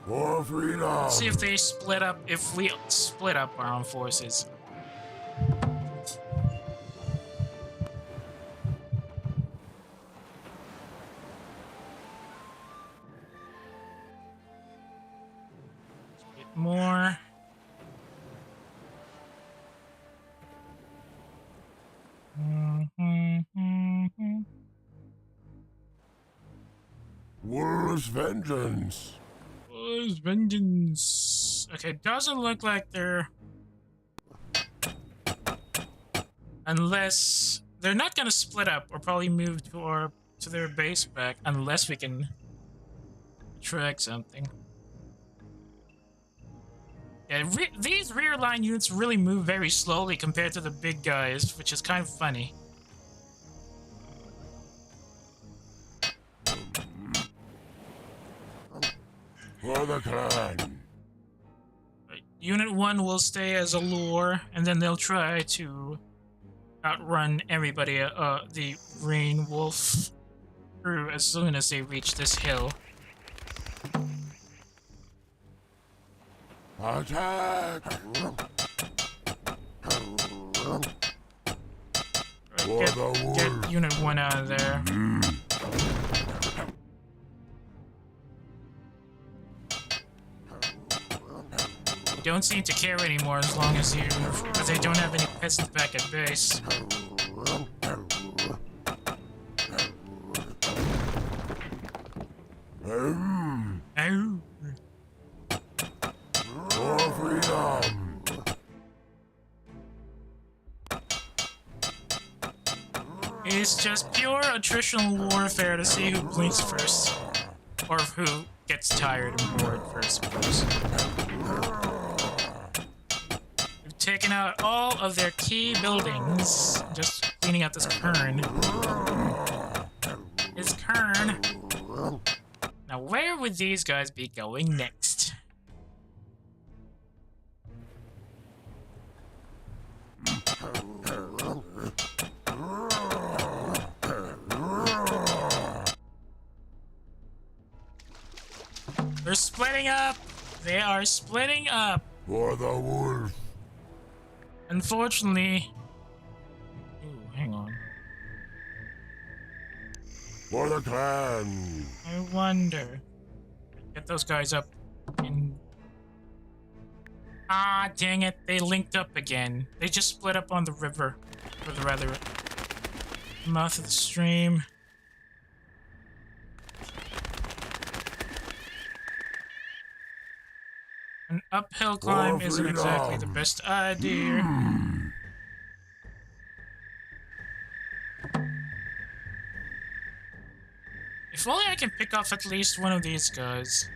[SPEAKER 6] For freedom.
[SPEAKER 1] Let's see if they split up, if we split up our own forces.
[SPEAKER 6] Whose vengeance?
[SPEAKER 1] Whose vengeance? Okay, doesn't look like they're... Unless... They're not gonna split up or probably move to their base back unless we can track something. Yeah, these rear line units really move very slowly compared to the big guys, which is kind of funny.
[SPEAKER 6] For the clan.
[SPEAKER 1] Unit 1 will stay as a lure, and then they'll try to outrun everybody, the Rain Wolf crew as soon as they reach this hill.
[SPEAKER 6] Attack!
[SPEAKER 1] Get Unit 1 out of there. They don't seem to care anymore as long as they don't have any peasants back at base. Ow.
[SPEAKER 6] For freedom!
[SPEAKER 1] It's just pure attritional warfare to see who blinks first. Or who gets tired and bored first, of course. We've taken out all of their key buildings. Just cleaning out this cairn. This cairn. Now where would these guys be going next? They're splitting up! They are splitting up!
[SPEAKER 6] For the wolf!
[SPEAKER 1] Unfortunately... Ooh, hang on.
[SPEAKER 6] For the clan!
[SPEAKER 1] I wonder... Get those guys up in... Ah, dang it. They linked up again. They just split up on the river. Or the rather... mouth of the stream. An uphill climb isn't exactly the best idea. If only I can pick off at least one of these guys.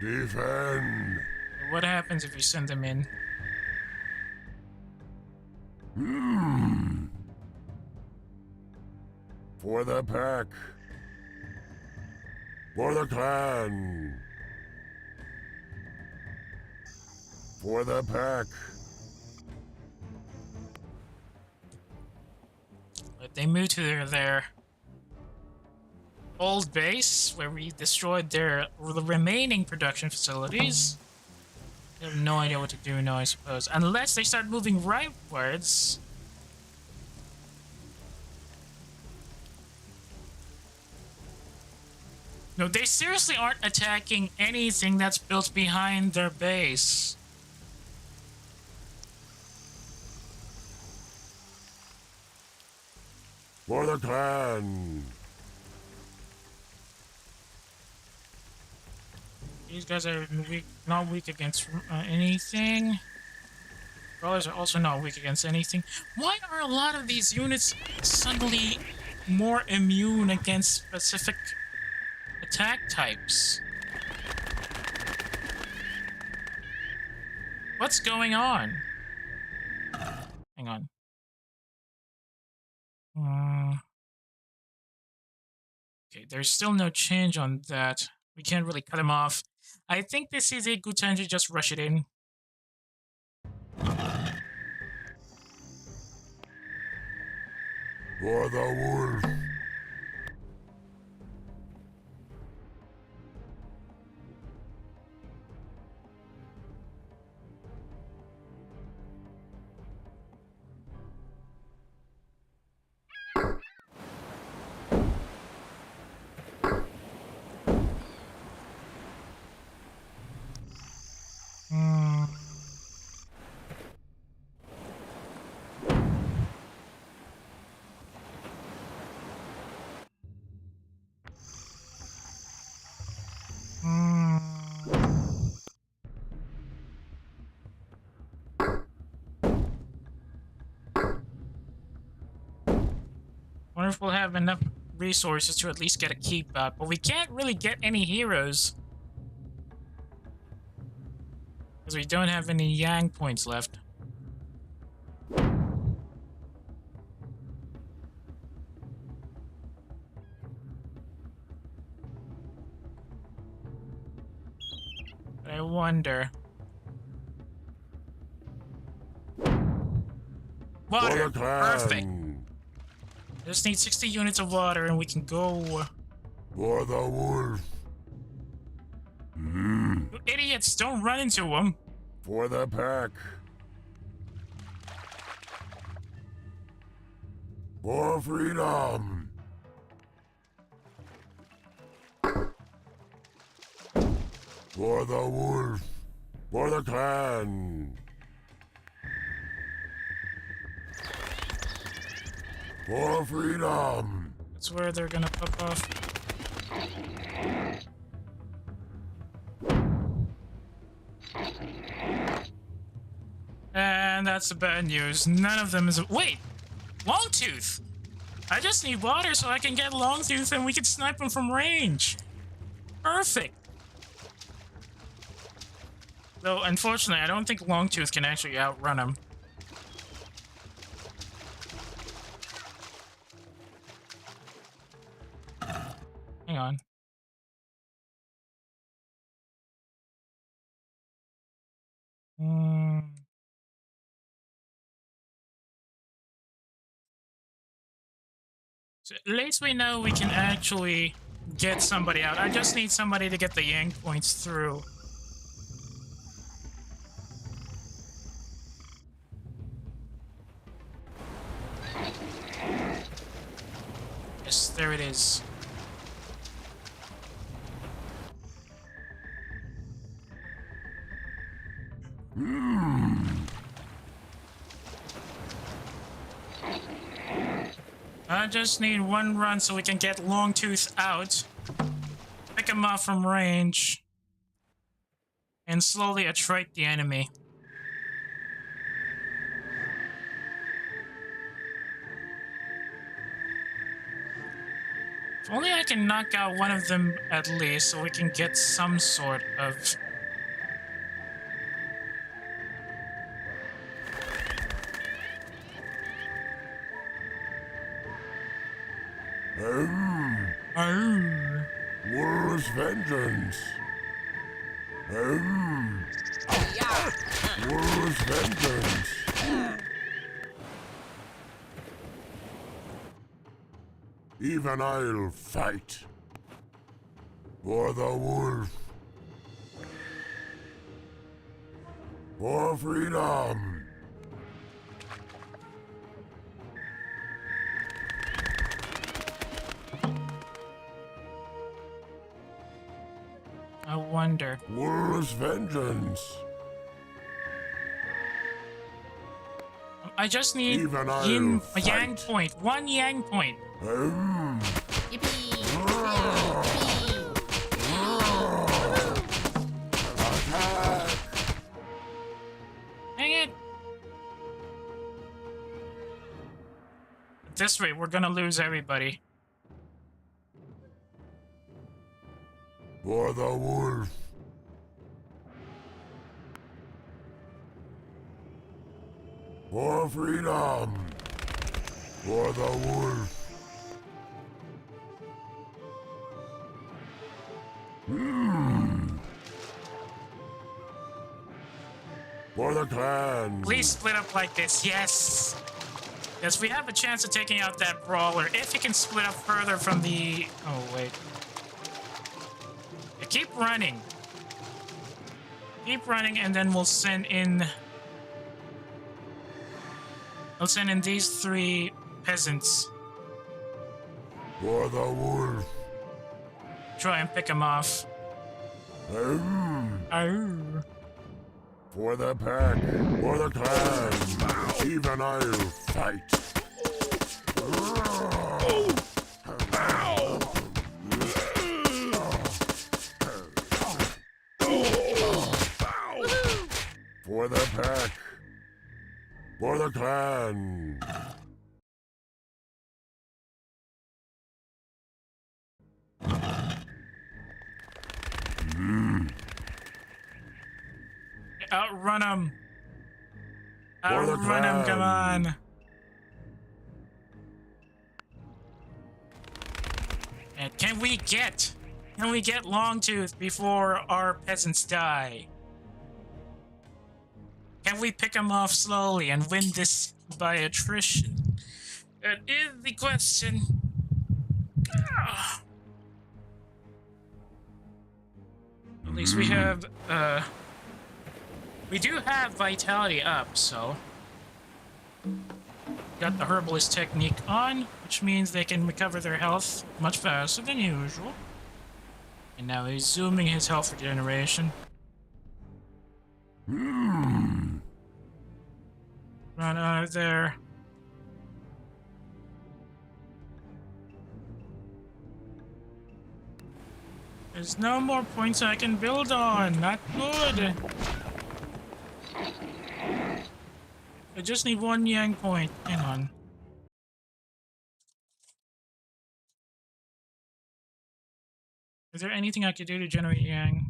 [SPEAKER 6] Defend!
[SPEAKER 1] What happens if you send them in?
[SPEAKER 6] For the pack! For the clan! For the pack!
[SPEAKER 1] But they moved to their old base, where we destroyed the remaining production facilities. They have no idea what to do now, I suppose. Unless they start moving rightwards. No, they seriously aren't attacking anything that's built behind their base.
[SPEAKER 6] For the clan!
[SPEAKER 1] These guys are weak, not weak against anything. Brawlers are also not weak against anything. Why are a lot of these units suddenly more immune against specific attack types? What's going on? Hang on. Okay, there's still no change on that. We can't really cut him off. I think this is a good time to just rush it in.
[SPEAKER 6] For the wolf!
[SPEAKER 1] Wonder if we'll have enough resources to at least get a keep out, but we can't really get any heroes. Because we don't have any Yang points left. But I wonder... Water! Perfect! Just need 60 units of water and we can go...
[SPEAKER 6] For the wolf.
[SPEAKER 1] You idiots, don't run into him!
[SPEAKER 6] For the pack. For freedom. For the wolf. For the clan. For freedom.
[SPEAKER 1] That's where they're gonna pop off. And that's the bad news. None of them is... Wait! Longtooth! I just need water so I can get Longtooth and we can snipe him from range. Perfect! Though, unfortunately, I don't think Longtooth can actually outrun him. Hang on. So at least we know we can actually get somebody out. I just need somebody to get the Yang points through. Yes, there it is. I just need one run so we can get Longtooth out, pick him off from range, and slowly attrite the enemy. If only I can knock out one of them at least so we can get some sort of...
[SPEAKER 6] Wolf's vengeance. Wolf's vengeance. Even I'll fight for the wolf. For freedom.
[SPEAKER 1] I wonder.
[SPEAKER 6] Wolf's vengeance.
[SPEAKER 1] I just need a Yang point. One Yang point. Dang it. At this rate, we're gonna lose everybody.
[SPEAKER 6] For the wolf. For freedom. For the wolf. For the clan.
[SPEAKER 1] Please split up like this, yes! Yes, we have a chance of taking out that brawler if you can split up further from the... Oh, wait. Yeah, keep running. Keep running, and then we'll send in... I'll send in these 3 peasants.
[SPEAKER 6] For the wolf.
[SPEAKER 1] Try and pick him off.
[SPEAKER 6] For the pack. For the clan. Even I'll fight. For the pack. For the clan.
[SPEAKER 1] outrun him.
[SPEAKER 6] For the
[SPEAKER 1] Outrun him, come
[SPEAKER 6] clan.
[SPEAKER 1] on. And can we get Longtooth before our peasants die? Can we pick him off slowly and win this by attrition? That is the question. At least we have, we do have vitality up, so. Got the herbalist technique on, which means they can recover their health much faster than usual. And now he's zooming his health regeneration. Run out of there. There's no more points I can build on. Not good. I just need one yang point. Hang on. Is there anything I could do to generate yang?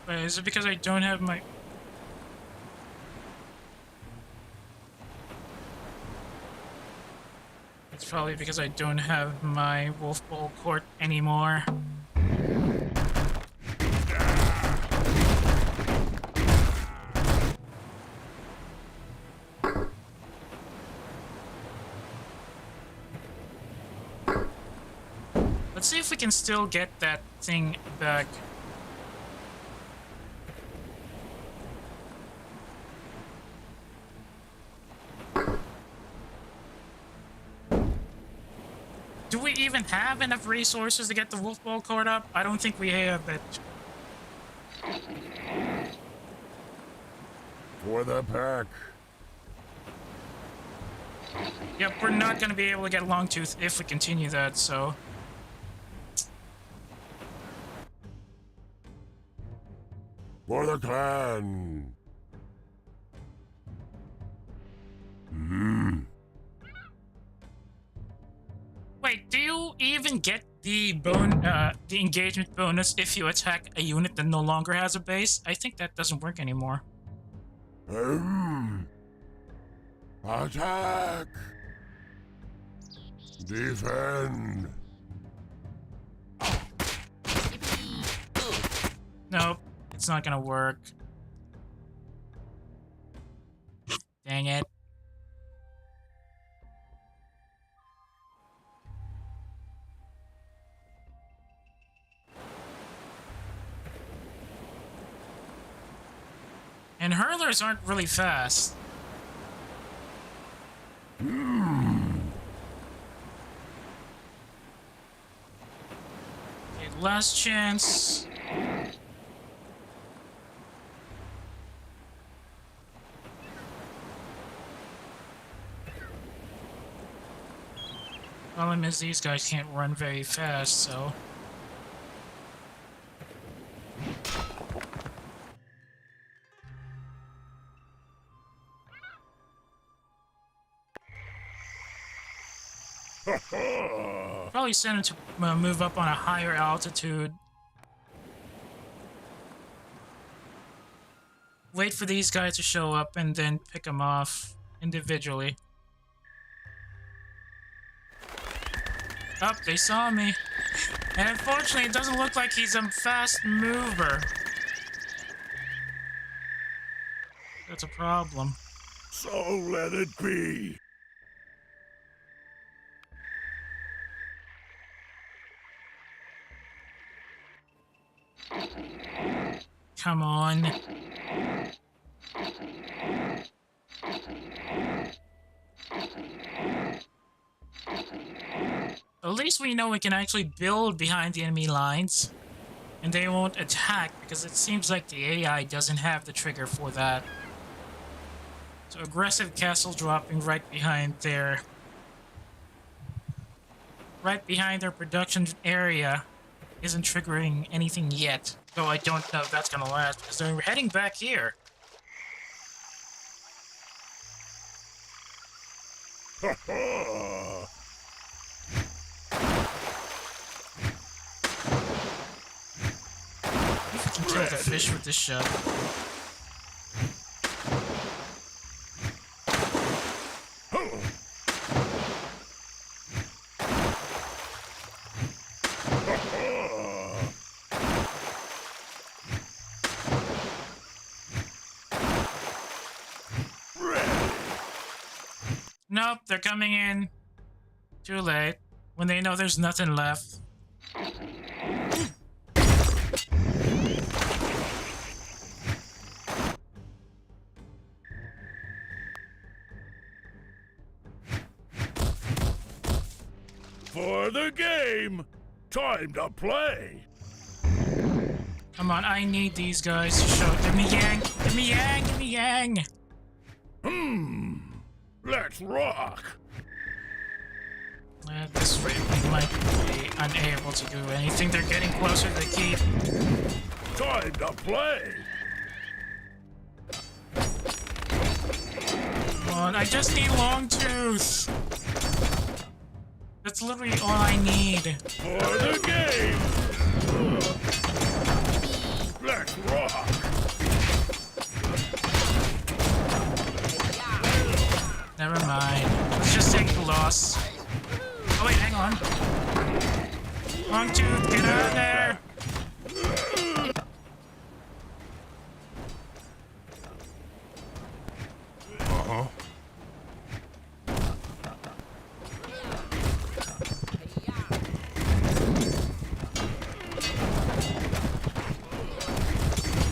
[SPEAKER 1] Wait, is it because I don't have my... It's probably because I don't have my Wolf Bowl Court anymore. Let's see if we can still get that thing back. Do we even have enough resources to get the Wolf Bowl Court up? I don't think we have it.
[SPEAKER 6] For the pack.
[SPEAKER 1] Yep, we're not going to be able to get Longtooth if we continue that, so...
[SPEAKER 6] For the clan.
[SPEAKER 1] Wait, do you even get the engagement bonus if you attack a unit that no longer has a base? I think that doesn't work anymore.
[SPEAKER 6] Attack. Defend.
[SPEAKER 1] Nope, it's not gonna work. Dang it. And hurlers aren't really fast. Okay, last chance. Problem is these guys can't run very fast, so... Probably send him to move up on a higher altitude. Wait for these guys to show up and then pick them off individually. Oh, they saw me. And unfortunately, it doesn't look like he's a fast mover. That's a problem.
[SPEAKER 6] So let it be.
[SPEAKER 1] Come on. At least we know we can actually build behind the enemy lines. And they won't attack, because it seems like the AI doesn't have the trigger for that. So aggressive castle dropping right behind there. right behind their production area isn't triggering anything yet. Though I don't know if that's gonna last, because they're heading back here. I can kill the fish with this shot. Nope, they're coming in. Too late. When they know there's nothing left.
[SPEAKER 6] For the game! Time to play!
[SPEAKER 1] Come on, I need these guys to show. Give me Yang! Give me Yang! Give me Yang!
[SPEAKER 6] Let's rock!
[SPEAKER 1] At this rate, we might be unable to do anything. They're getting closer to the keep.
[SPEAKER 6] Time to play!
[SPEAKER 1] Come on, I just need Longtooth! That's literally all I need.
[SPEAKER 6] For the game! Let's rock!
[SPEAKER 1] Never mind. Let's just take the loss. Oh wait, hang on. Longtooth, get out of there!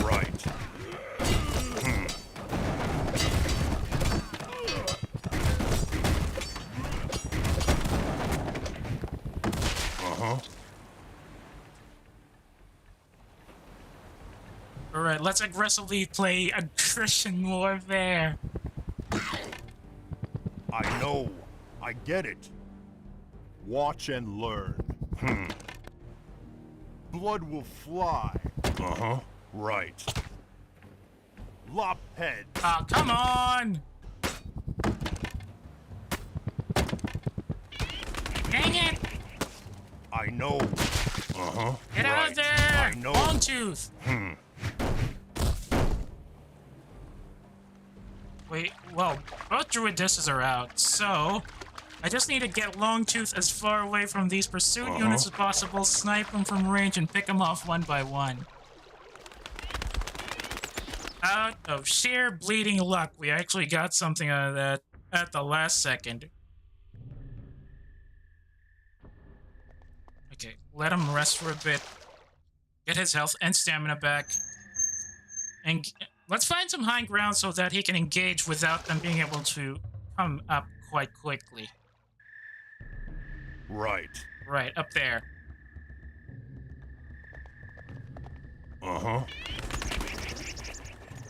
[SPEAKER 6] Right.
[SPEAKER 1] Alright, let's aggressively play attrition warfare.
[SPEAKER 7] I know. I get it. Watch and learn. Blood will fly.
[SPEAKER 6] Right.
[SPEAKER 7] Lop head.
[SPEAKER 1] Oh, come on! Dang it!
[SPEAKER 7] I know.
[SPEAKER 1] Get out of there!
[SPEAKER 7] I know.
[SPEAKER 1] Longtooth! Wait, well, both Druidisses are out, so I just need to get Longtooth as far away from these pursuit units as possible, snipe them from range, and pick them off one by one. Out of sheer bleeding luck, we actually got something out of that at the last second. Okay, let him rest for a bit. Get his health and stamina back. And let's find some high ground so that he can engage without them being able to come up quite quickly.
[SPEAKER 6] Right.
[SPEAKER 1] Right, up there.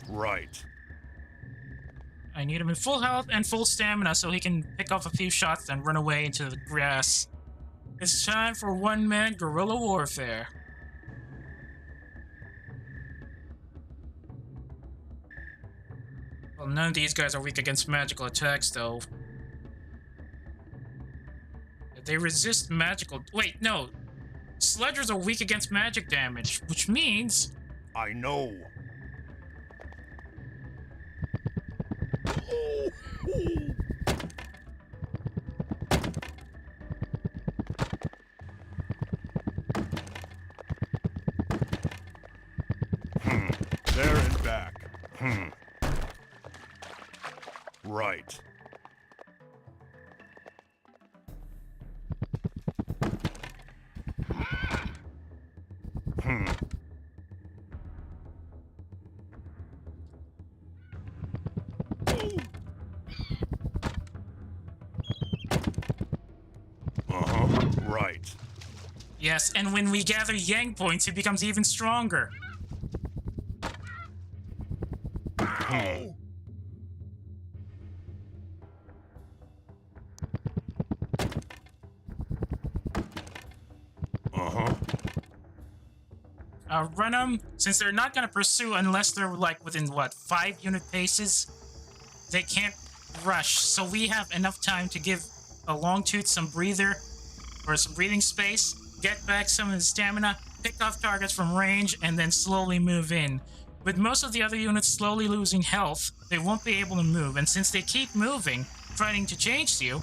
[SPEAKER 6] Right.
[SPEAKER 1] I need him in full health and full stamina so he can pick off a few shots and run away into the grass. It's time for one-man guerrilla warfare. Well, none of these guys are weak against magical attacks, though. They resist magical... Wait, no. Sledgers are weak against magic damage, which means...
[SPEAKER 7] I know. There and back.
[SPEAKER 6] Right. Right.
[SPEAKER 1] Yes, and when we gather Yang points, he becomes even stronger. run them. Since they're not gonna pursue unless they're like within what 5-unit paces, they can't rush. So we have enough time to give a Longtooth some breather or some breathing space, get back some of the stamina, pick off targets from range, and then slowly move in. With most of the other units slowly losing health, they won't be able to move, and since they keep moving, trying to change you...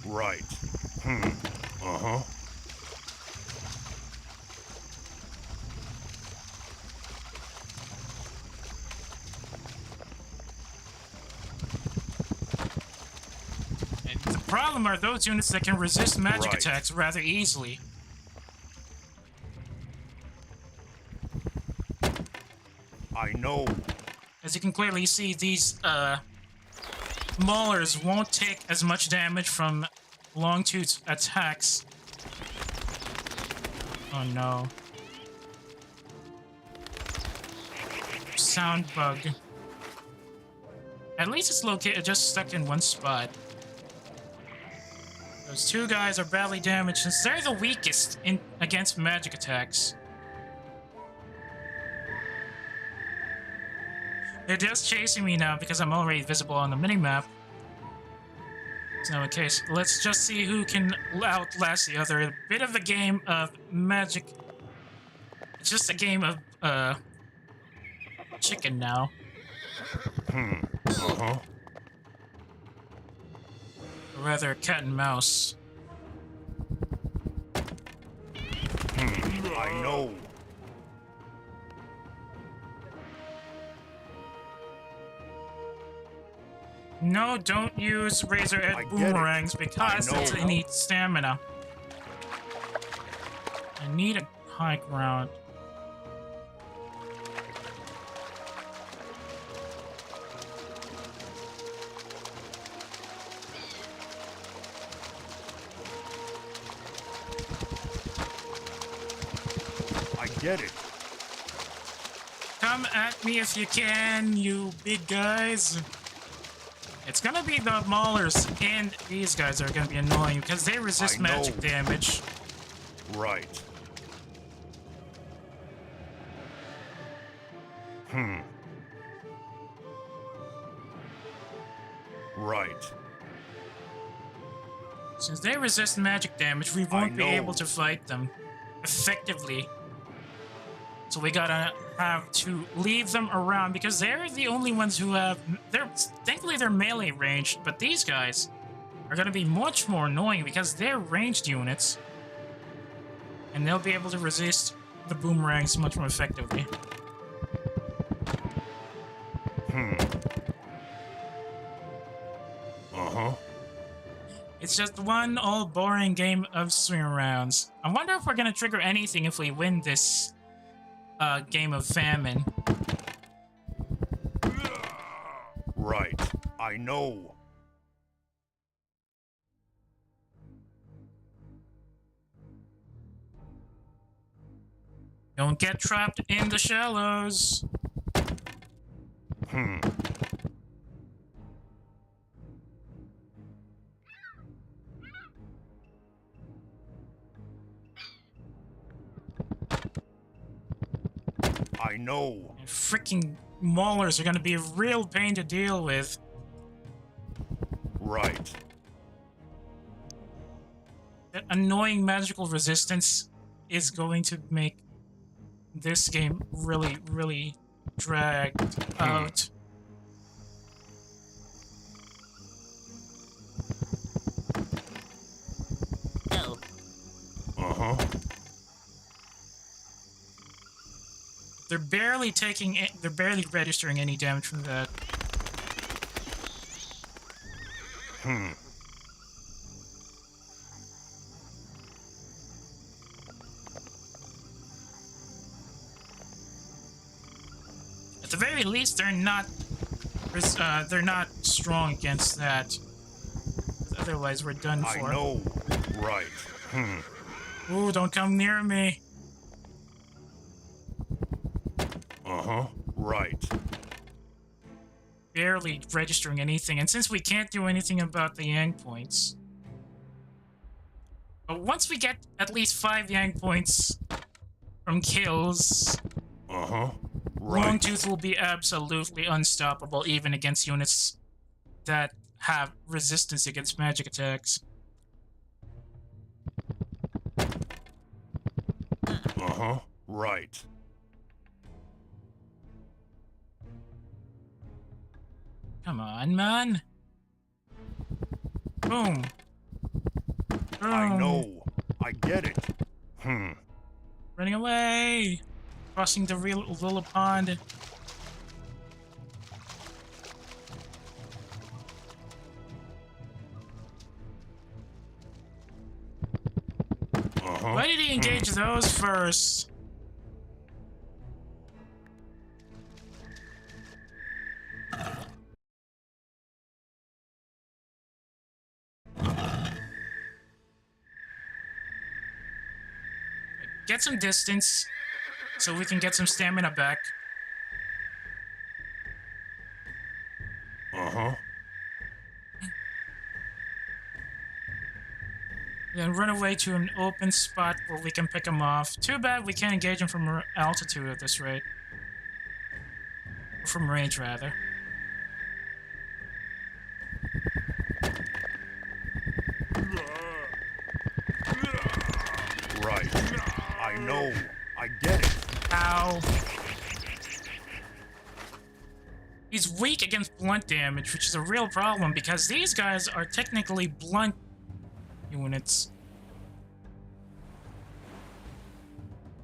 [SPEAKER 7] Right. Uh-huh.
[SPEAKER 1] The problem are those units that can resist magic attacks rather easily.
[SPEAKER 7] I know.
[SPEAKER 1] As you can clearly see, these maulers won't take as much damage from Longtooth's attacks. Oh no. Sound bug. At least it's located just stuck in one spot. Those two guys are badly damaged since they're the weakest against magic attacks. They're just chasing me now because I'm already visible on the minimap. So in case, let's just see who can outlast the other. A bit of a game of magic. It's just a game of chicken now.
[SPEAKER 7] Uh-huh.
[SPEAKER 1] Or rather, cat and mouse.
[SPEAKER 7] I know.
[SPEAKER 1] No, don't use razor edge boomerangs because they need stamina. I need a high ground.
[SPEAKER 7] I get it.
[SPEAKER 1] Come at me if you can, you big guys. It's gonna be the maulers and these guys are gonna be annoying because they resist magic damage.
[SPEAKER 7] Right. Right.
[SPEAKER 1] Since they resist magic damage, we won't be able to fight them effectively. So we gotta have to leave them around because they're the only ones who have... Thankfully they're melee ranged, but these guys are gonna be much more annoying because they're ranged units. And they'll be able to resist the boomerangs much more effectively.
[SPEAKER 7] Uh-huh.
[SPEAKER 1] It's just one old boring game of swing rounds. I wonder if we're gonna trigger anything if we win this game of famine.
[SPEAKER 7] Right. I know.
[SPEAKER 1] Don't get trapped in the shallows.
[SPEAKER 7] I know.
[SPEAKER 1] And freaking maulers are gonna be a real pain to deal with.
[SPEAKER 7] Right.
[SPEAKER 1] That annoying magical resistance is going to make this game really, really dragged out.
[SPEAKER 10] Oh.
[SPEAKER 7] Uh-huh.
[SPEAKER 1] They're barely registering any damage from that. At the very least, they're not strong against that. Otherwise, we're done for.
[SPEAKER 7] I know. Right.
[SPEAKER 1] Ooh, don't come near me.
[SPEAKER 7] Uh-huh. Right.
[SPEAKER 1] Barely registering anything, and since we can't do anything about the yang points... But once we get at least 5 yang points from kills.
[SPEAKER 7] Uh-huh. Right.
[SPEAKER 1] Longtooth will be absolutely unstoppable even against units that have resistance against magic attacks.
[SPEAKER 7] Uh-huh. Right.
[SPEAKER 1] Come on, man. Boom. Boom.
[SPEAKER 7] I know. I get it.
[SPEAKER 1] Running away. Crossing the real little pond. Why did he engage those first? Get some distance so we can get some stamina back.
[SPEAKER 7] Uh-huh.
[SPEAKER 1] Then run away to an open spot where we can pick him off. Too bad we can't engage him from altitude at this rate. Or from range, rather.
[SPEAKER 7] Right. I know. I get it.
[SPEAKER 1] Ow. He's weak against blunt damage, which is a real problem because these guys are technically blunt units.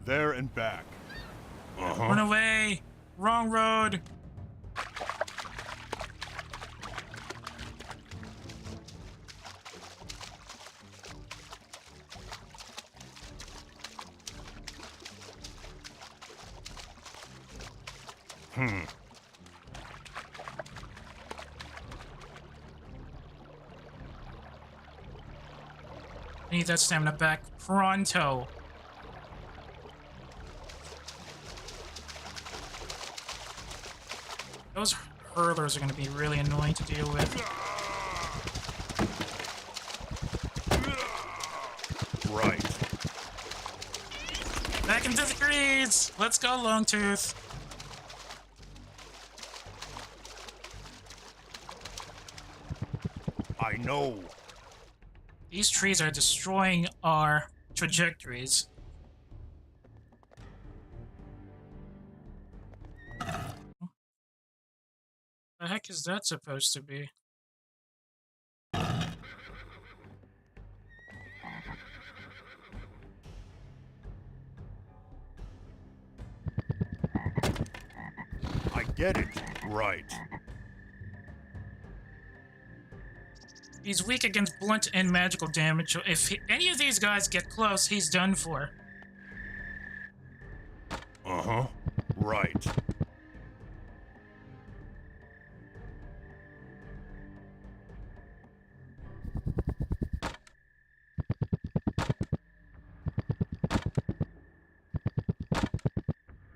[SPEAKER 7] There and back. Uh-huh.
[SPEAKER 1] Run away! Wrong road! I need that stamina back pronto. Those hurlers are going to be really annoying to deal with.
[SPEAKER 7] Right.
[SPEAKER 1] Back into the trees! Let's go, Longtooth!
[SPEAKER 7] I know.
[SPEAKER 1] These trees are destroying our trajectories. The heck is that supposed to be?
[SPEAKER 7] I get it. Right.
[SPEAKER 1] He's weak against blunt and magical damage, so if any of these guys get close, he's done for.
[SPEAKER 7] Uh-huh. Right.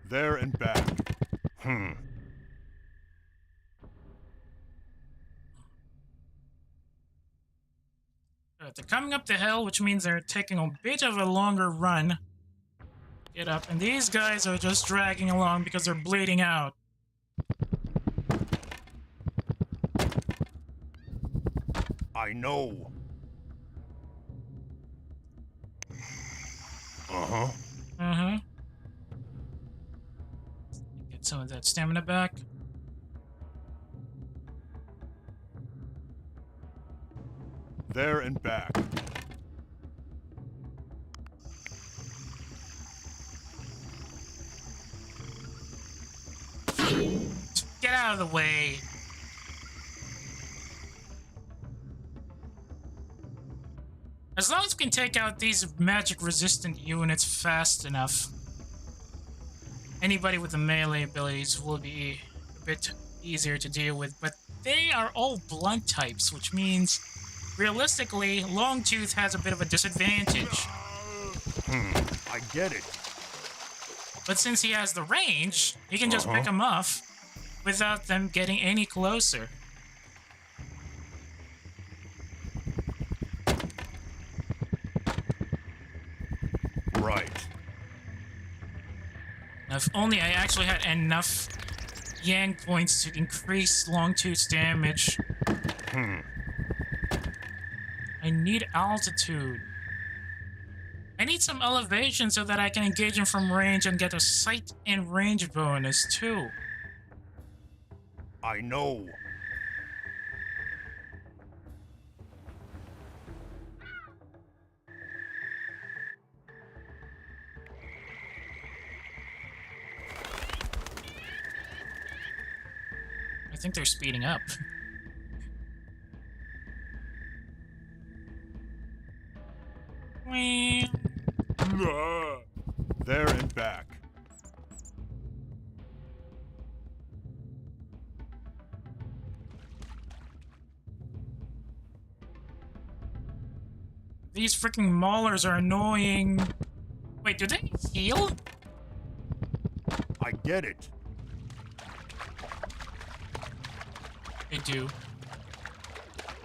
[SPEAKER 7] There and back.
[SPEAKER 1] They're coming up the hill, which means they're taking a bit of a longer run. Get up, and these guys are just dragging along because they're bleeding out.
[SPEAKER 7] I know. Uh-huh.
[SPEAKER 1] Uh-huh. Get some of that stamina back.
[SPEAKER 7] There and back.
[SPEAKER 1] Get out of the way. As long as we can take out these magic-resistant units fast enough, anybody with the melee abilities will be a bit easier to deal with, but they are all blunt types, which means, realistically, Longtooth has a bit of a disadvantage.
[SPEAKER 7] I get it.
[SPEAKER 1] But since he has the range, he can just pick them off without them getting any closer.
[SPEAKER 7] Right.
[SPEAKER 1] If only I actually had enough Yang points to increase Longtooth's damage. I need altitude. I need some elevation so that I can engage him from range and get a sight and range bonus too.
[SPEAKER 7] I know.
[SPEAKER 1] I think they're speeding up.
[SPEAKER 7] There and back.
[SPEAKER 1] These freaking maulers are annoying. Wait, do they heal?
[SPEAKER 7] I get it.
[SPEAKER 1] They do.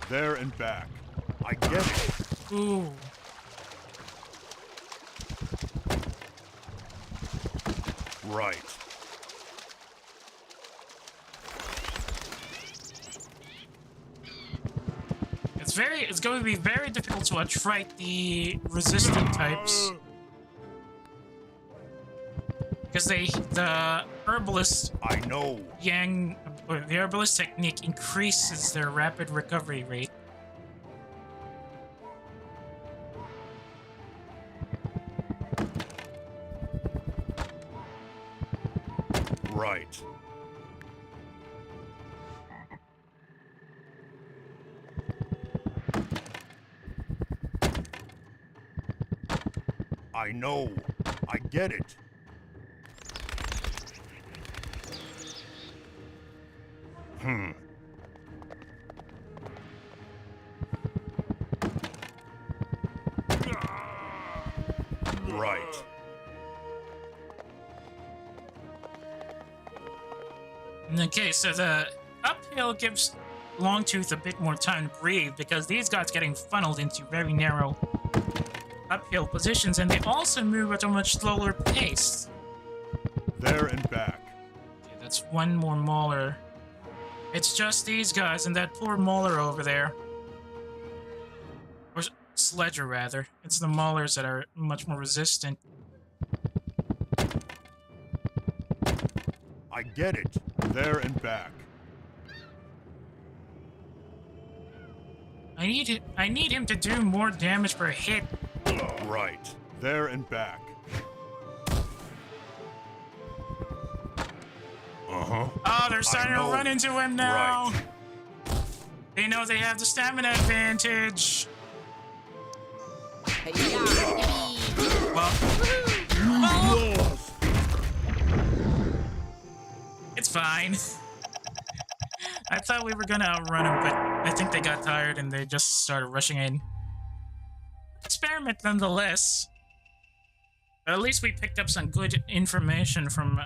[SPEAKER 7] There and back. I get it.
[SPEAKER 1] Ooh.
[SPEAKER 7] Right.
[SPEAKER 1] It's going to be very difficult to outfight the resistant types. Because the herbalist
[SPEAKER 7] I know.
[SPEAKER 1] The herbalist technique increases their rapid recovery rate.
[SPEAKER 7] Right. I know. I get it. Right.
[SPEAKER 1] Okay, so the uphill gives Longtooth a bit more time to breathe because these guys getting funneled into very narrow uphill positions, and they also move at a much slower pace.
[SPEAKER 7] There and back.
[SPEAKER 1] Okay, that's one more mauler. It's just these guys and that poor mauler over there. Or sledger, rather. It's the maulers that are much more resistant.
[SPEAKER 7] I get it. There and back.
[SPEAKER 1] I need him to do more damage per hit.
[SPEAKER 7] Right. There and back. Uh-huh.
[SPEAKER 1] Oh, they're starting to run into him now.
[SPEAKER 7] Right.
[SPEAKER 1] They know they have the stamina advantage. Well, it's fine. I thought we were gonna outrun them, but I think they got tired and they just started rushing in. Experiment nonetheless. But at least we picked up some good information from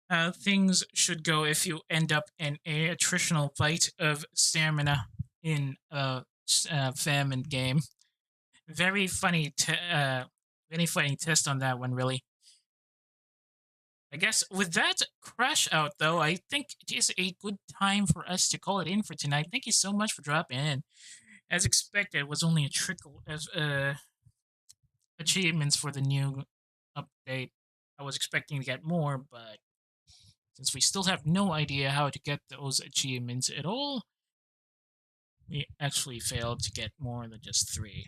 [SPEAKER 1] how things should go if you end up in a attritional fight of stamina in a famine game. Very funny test on that one, really. I guess with that crash out, though, I think it is a good time for us to call it in for tonight. Thank you so much for dropping in. As expected, it was only a trickle of achievements for the new update. I was expecting to get more, but since we still have no idea how to get those achievements at all, we actually failed to get more than just 3.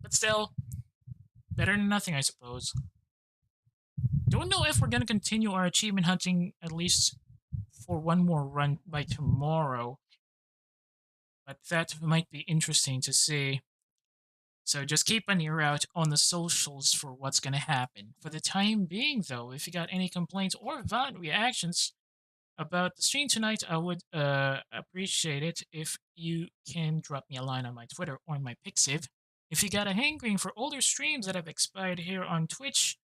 [SPEAKER 1] But still, better than nothing, I suppose. Don't know if we're going to continue our achievement hunting at least for one more run by tomorrow. But that might be interesting to see. So just keep an ear out on the socials for what's going to happen. For the time being, though, if you got any complaints or valid reactions about the stream tonight, I would appreciate it if you can drop me a line on my Twitter or my Pixiv. If you got a hankering for older streams that have expired here on Twitch,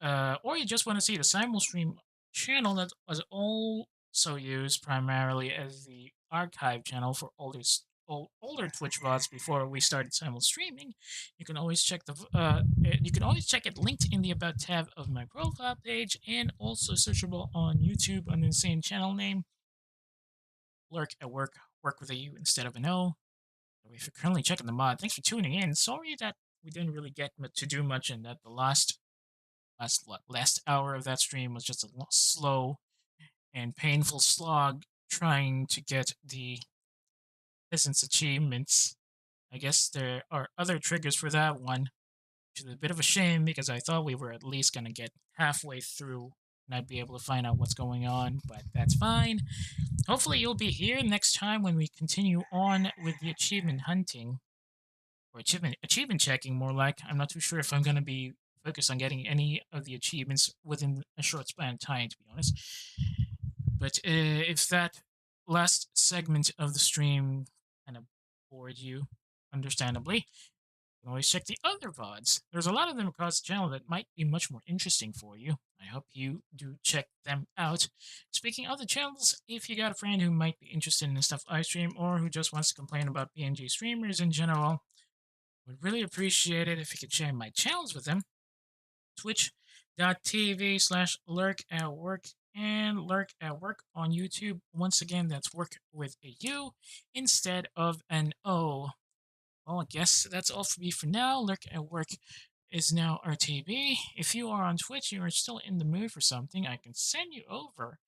[SPEAKER 1] or you just want to see the Simulstream channel that was also used primarily as the archive channel for older older Twitch VODs before we started simul streaming, you can always check it linked in the About tab of my profile page, and also searchable on YouTube under the same channel name. Lurk at Work, work with a U instead of an O. If you're currently checking the mod, thanks for tuning in. Sorry that we didn't really get to do much, and that the last hour of that stream was just a slow and painful slog trying to get the peasants achievements. I guess there are other triggers for that one, which is a bit of a shame because I thought we were at least going to get halfway through and I'd be able to find out what's going on, but that's fine. Hopefully you'll be here next time when we continue on with the achievement hunting, or achievement checking more like. I'm not too sure if I'm going to be focused on getting any of the achievements within a short span of time, to be honest. But if that last segment of the stream kind of bored you, understandably, you can always check the other VODs. There's a lot of them across the channel that might be much more interesting for you. I hope you do check them out. Speaking of the channels, if you got a friend who might be interested in the stuff I stream, or who just wants to complain about PNG streamers in general, would really appreciate it if you could share my channels with them. Twitch.tv/lurkatwork and Lurk at Work on YouTube. Once again, that's work with a U instead of an O. Well, I guess that's all for me for now. Lurk at Work is now RTB. If you are on Twitch and you are still in the mood for something, I can send you over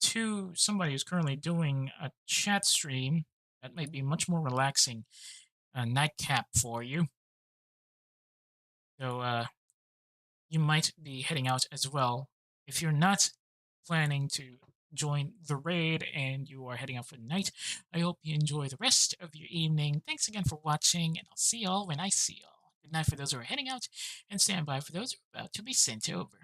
[SPEAKER 1] to somebody who's currently doing a chat stream that might be much more relaxing. A nightcap for you. So, you might be heading out as well. If you're not planning to join the raid and you are heading out for the night, I hope you enjoy the rest of your evening. Thanks again for watching, and I'll see y'all when I see y'all. Good night for those who are heading out, and stand by for those who are about to be sent over.